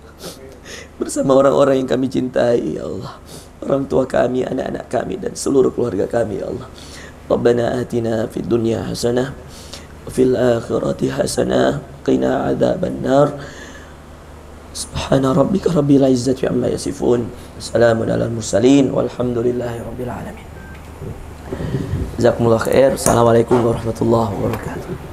bersama orang-orang yang kami cintai ya Allah, orang tua kami, anak-anak kami, dan seluruh keluarga kami ya Allah. Rabbana atina fid dunya hasanah wa fil akhirati hasanah qina adzabannar. Subhana rabbika rabbil izzati amma yasifun, salamun alal mursalin walhamdulillahi rabbil alamin. Jazakumullah khair. Assalamualaikum warahmatullahi wabarakatuh.